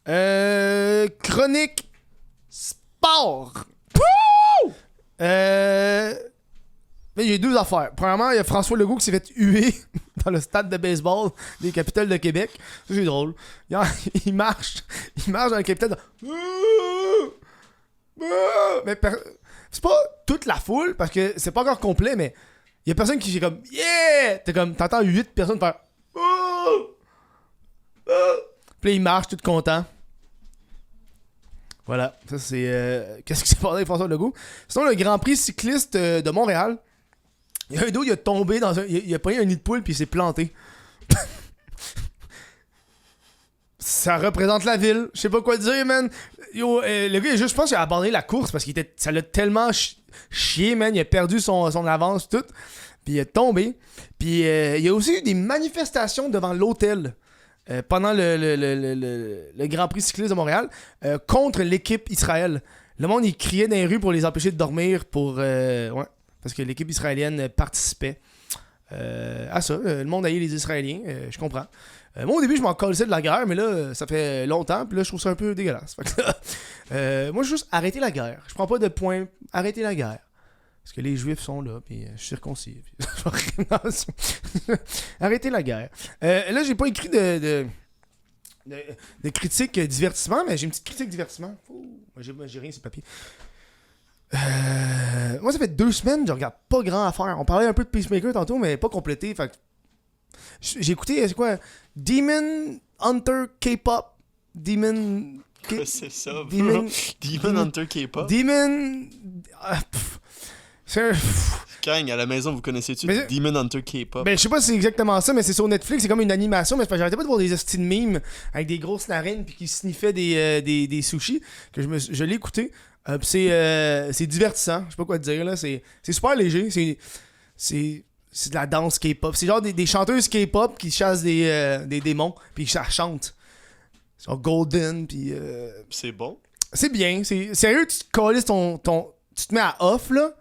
Chronique sport. Woo! Mais j'ai deux affaires. Premièrement, il y a François Legault qui s'est fait huer dans le stade de baseball des Capitals de Québec. Ça, c'est drôle. Il marche dans le Capitale. Mais c'est pas toute la foule, parce que c'est pas encore complet, mais il y a personne qui fait comme yeah! T'entends 8 personnes faire puis là, il marche tout content. Voilà, ça c'est... Qu'est-ce qui s'est passé avec François Legault? Sinon, le Grand Prix cycliste de Montréal, il y a un dos, il a tombé dans un... Il a pris un nid de poule puis il s'est planté. Ça représente la ville. Je sais pas quoi dire, man. Yo, le gars, je pense qu'il a abandonné la course parce qu'il ça l'a tellement chié, man. Il a perdu son avance, tout. Puis il est tombé. Puis il y a aussi eu des manifestations devant l'hôtel pendant le Grand Prix cycliste de Montréal contre l'équipe Israël. Le monde, il criait dans les rues pour les empêcher de dormir parce que l'équipe israélienne participait à ça. Le monde haït les Israéliens, je comprends. Moi, au début, je m'en colissais de la guerre, mais là, ça fait longtemps, puis là, je trouve ça un peu dégueulasse. Fait que là, moi, je veux juste arrêter la guerre. Je prends pas de point. Arrêter la guerre. Parce que les Juifs sont là, puis je suis circoncis. Arrêter la guerre. Là, j'ai pas écrit de critique divertissement, mais j'ai une petite critique divertissement. J'ai rien sur le papier. Moi, ça fait 2 semaines, je regarde pas grand affaire. On parlait un peu de Peacemaker tantôt, mais pas complété. Fait que j'ai écouté, c'est quoi? Demon Hunter K-pop. C'est ça, bro. Demon Hunter K-pop. Demon. Kang, à la maison, vous connaissez-tu Demon Hunter K-pop? Ben, je sais pas si c'est exactement ça, mais c'est sur Netflix, c'est comme une animation, mais j'arrêtais pas de voir des hosties de mimes avec des grosses narines puis qui sniffaient des sushis, que je l'ai écouté. C'est divertissant, je sais pas quoi te dire, là. C'est super léger, c'est de la danse K-pop. C'est genre des chanteuses K-pop qui chassent des démons, puis ça chante. C'est genre Golden, puis... C'est bon? C'est bien, sérieux, tu te colles tu te mets à off, là,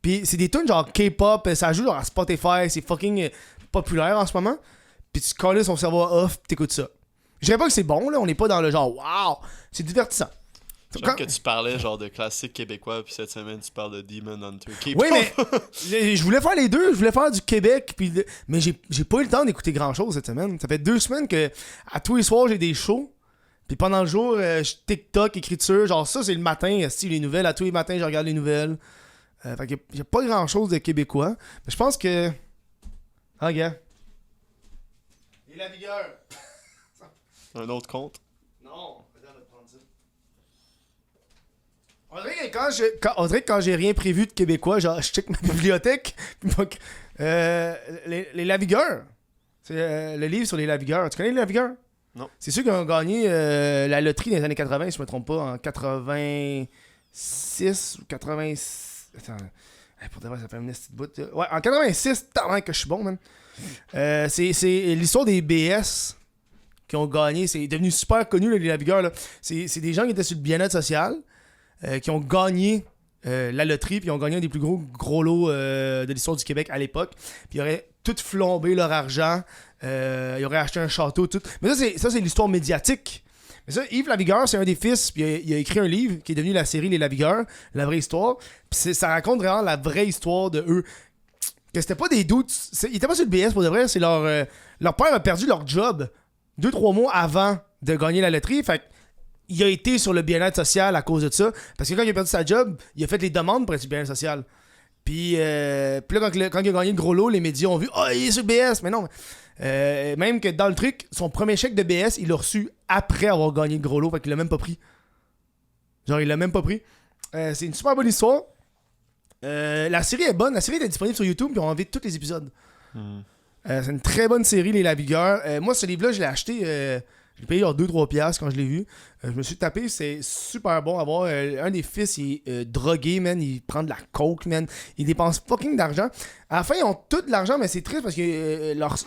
puis c'est des tunes genre K-pop, ça joue genre à Spotify, c'est fucking populaire en ce moment, puis tu te colles ton cerveau à off, pis t'écoutes ça. Je dirais pas que c'est bon, là, on n'est pas dans le genre « Wow! » C'est divertissant. J'aime que tu parlais genre de classique québécois, puis cette semaine tu parles de Demon Hunter K-pop. Oui, mais je voulais faire les deux. Je voulais faire du Québec, mais j'ai pas eu le temps d'écouter grand-chose cette semaine. Ça fait 2 semaines que à tous les soirs j'ai des shows. Puis pendant le jour, je TikTok, écriture, genre ça c'est le matin, les nouvelles. À tous les matins, je regarde les nouvelles. Fait que y a pas grand-chose de québécois. Mais je pense que... Ah, gars. Et la vigueur. Un autre compte? Non. On dirait que quand j'ai rien prévu de québécois, genre je check ma bibliothèque. Les Lavigueurs. C'est le livre sur les Lavigueurs. Tu connais les Lavigueurs? Non. C'est ceux qui ont gagné la loterie dans les années 80, si je me trompe pas, en 86 ou 86. Attends. Pour de vrai, ça fait une petite bout. Ouais, en 86, tant que je suis bon, man. C'est l'histoire des BS qui ont gagné. C'est devenu super connu, les Lavigueurs. Là. C'est des gens qui étaient sur le bien-être social. Qui ont gagné la loterie, puis ils ont gagné un des plus gros lots de l'histoire du Québec à l'époque. Puis ils auraient tout flambé leur argent. Ils auraient acheté un château, tout. Mais ça, c'est l'histoire médiatique. Mais ça, Yves Lavigueur, c'est un des fils, puis il a écrit un livre qui est devenu la série Les Lavigueurs, la vraie histoire. Puis ça raconte vraiment la vraie histoire de eux. Que c'était pas des doutes. Ils étaient pas sur le BS pour de vrai. C'est leur père a perdu leur job 2-3 mois avant de gagner la loterie. Fait il a été sur le bien-être social à cause de ça. Parce que quand il a perdu sa job, il a fait les demandes pour être sur le bien-être social. Puis là, quand il a gagné le gros lot, les médias ont vu « Ah, il est sur le BS! » Mais non. Même que dans le truc, son premier chèque de BS, il l'a reçu après avoir gagné le gros lot. Fait qu'il l'a même pas pris. Genre, il l'a même pas pris. C'est une super bonne histoire. La série est bonne. La série est disponible sur YouTube. Puis on invite tous les épisodes. C'est une très bonne série, Les Lavigueurs. Moi, ce livre-là, je l'ai acheté... J'ai payé genre 2-3$ quand je l'ai vu. Je me suis tapé, c'est super bon à voir. Un des fils, il est drogué, man. Il prend de la coke, man. Il dépense fucking d'argent. À la fin, ils ont tout de l'argent, mais c'est triste parce que leur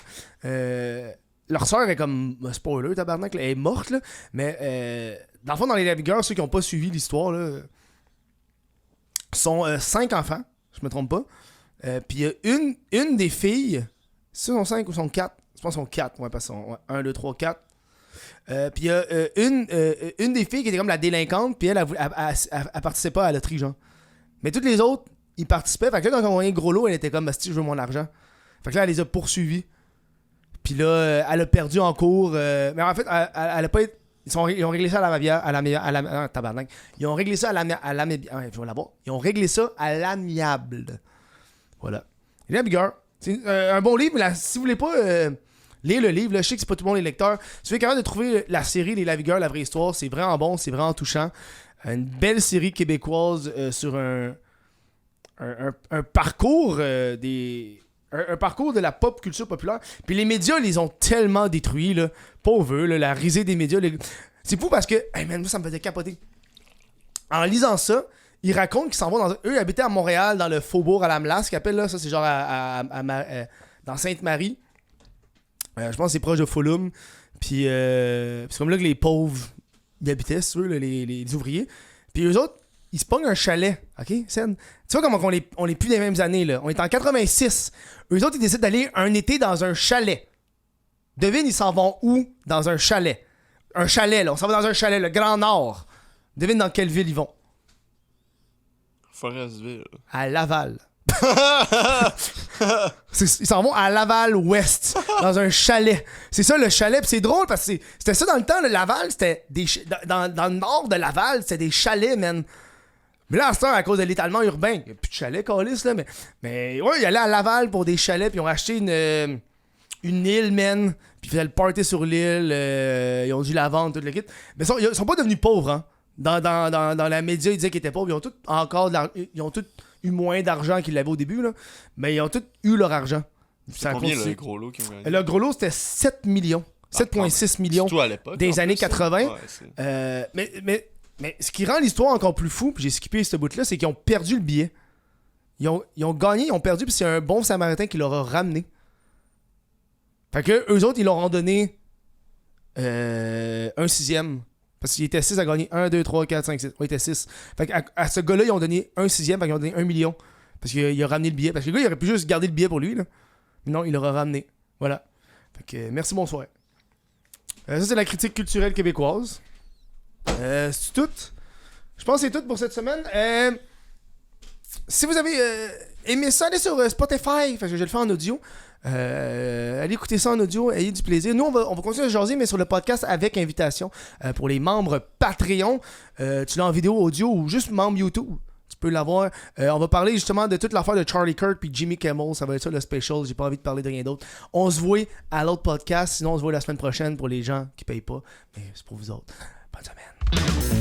soeur est comme... Spoiler, tabarnak, elle est morte, là. Mais dans le fond, dans Les Lavigueurs, ceux qui n'ont pas suivi l'histoire, là, sont 5 enfants, je me trompe pas. Puis il y a une des filles... C'est sont 5 ou sont 4? Je pense qu'ils sont 4. Ouais, parce qu'ils sont 1, 2, 3, 4. Puis il y a une des filles qui était comme la délinquante, puis elle participait pas à la loterie, genre. Mais toutes les autres, ils participaient. Fait que là, quand on a eu gros lot, elle était comme, si je veux mon argent. Fait que là, elle les a poursuivis. Puis là, elle a perdu en cours. Mais en fait, elle a pas été. Ils ont réglé ça tabarnak. Ils ont réglé ça à l'amiable. Je vais l'avoir. Ils ont réglé ça à l'amiable. Voilà. Les Lavigueurs. C'est un bon livre, mais là, si vous voulez pas. Lire le livre, là, je sais que c'est pas tout le monde les lecteurs. Si vous êtes capable de trouver la série Les Lavigueurs, la vraie histoire, c'est vraiment bon, c'est vraiment touchant. Une belle série québécoise sur un parcours un parcours de la pop culture populaire. Puis les médias les ont tellement détruits, là. Pauvre eux, là, la risée des médias. C'est fou parce que, hey man, moi ça me faisait capoter. En lisant ça, ils racontent qu'ils s'en vont dans... Eux, ils habitaient à Montréal, dans le faubourg à la Melasse, qu'ils appellent là, ça c'est genre dans Sainte-Marie. Je pense que c'est proche de Fulham. Puis c'est comme là que les pauvres y habitaient, si tu veux, là, les ouvriers. Puis eux autres, ils se pognent un chalet. OK, Sen? Tu vois comment on est plus des mêmes années, là. On est en 86. Eux autres, ils décident d'aller un été dans un chalet. Devine, ils s'en vont où? Dans un chalet. Un chalet, là. On s'en va dans un chalet, le Grand Nord. Devine dans quelle ville ils vont? Forestville. À Laval. Ils s'en vont à Laval-Ouest, dans un chalet. C'est ça le chalet, pis c'est drôle parce que c'était ça dans le temps, le Laval, c'était dans le nord de Laval, c'était des chalets, man. Mais là, à cause de l'étalement urbain, il n'y a plus de chalets, câlisse, là, mais ouais, ils allaient à Laval pour des chalets, puis ils ont acheté une île, man, puis ils faisaient le party sur l'île, ils ont dû la vendre, toute l'équipe. Mais ils sont pas devenus pauvres, hein. Dans la média, ils disaient qu'ils étaient pauvres, ils ont tous eu moins d'argent qu'ils l'avaient au début, là. Mais ils ont tous eu leur argent. C'est combien le gros lot qu'ils ont gagné? Le gros lot, c'était 7 millions. 7,6 millions surtout à l'époque, des années 80. Ouais, mais ce qui rend l'histoire encore plus fou, puis j'ai skippé ce bout-là, c'est qu'ils ont perdu le billet. Ils ont gagné, ils ont perdu, puis c'est un bon Samaritain qui leur a ramené. Fait que eux autres, ils leur ont donné un sixième. Parce qu'il était 6 à gagner. 1, 2, 3, 4, 5, 6. Ouais, il était 6. Fait qu'à ce gars-là, ils ont donné un sixième. Fait qu'ils ont donné 1 million. Parce qu'il a ramené le billet. Parce que le gars, il aurait pu juste garder le billet pour lui. Là. Mais non, il l'aura ramené. Voilà. Fait que merci, bonsoir. Ça, c'est la critique culturelle québécoise. C'est tout. Je pense que c'est tout pour cette semaine. Si vous avez aimé ça, allez sur Spotify. Fait que je vais le faire en audio. Allez écouter ça en audio, ayez du plaisir. Nous, on va continuer à jaser, mais sur le podcast avec invitation pour les membres Patreon. Tu l'as en vidéo, audio ou juste membre YouTube. Tu peux l'avoir. On va parler justement de toute l'affaire de Charlie Kirk puis Jimmy Kimmel. Ça va être ça le special. J'ai pas envie de parler de rien d'autre. On se voit à l'autre podcast. Sinon, on se voit la semaine prochaine pour les gens qui payent pas. Mais c'est pour vous autres. Bonne semaine.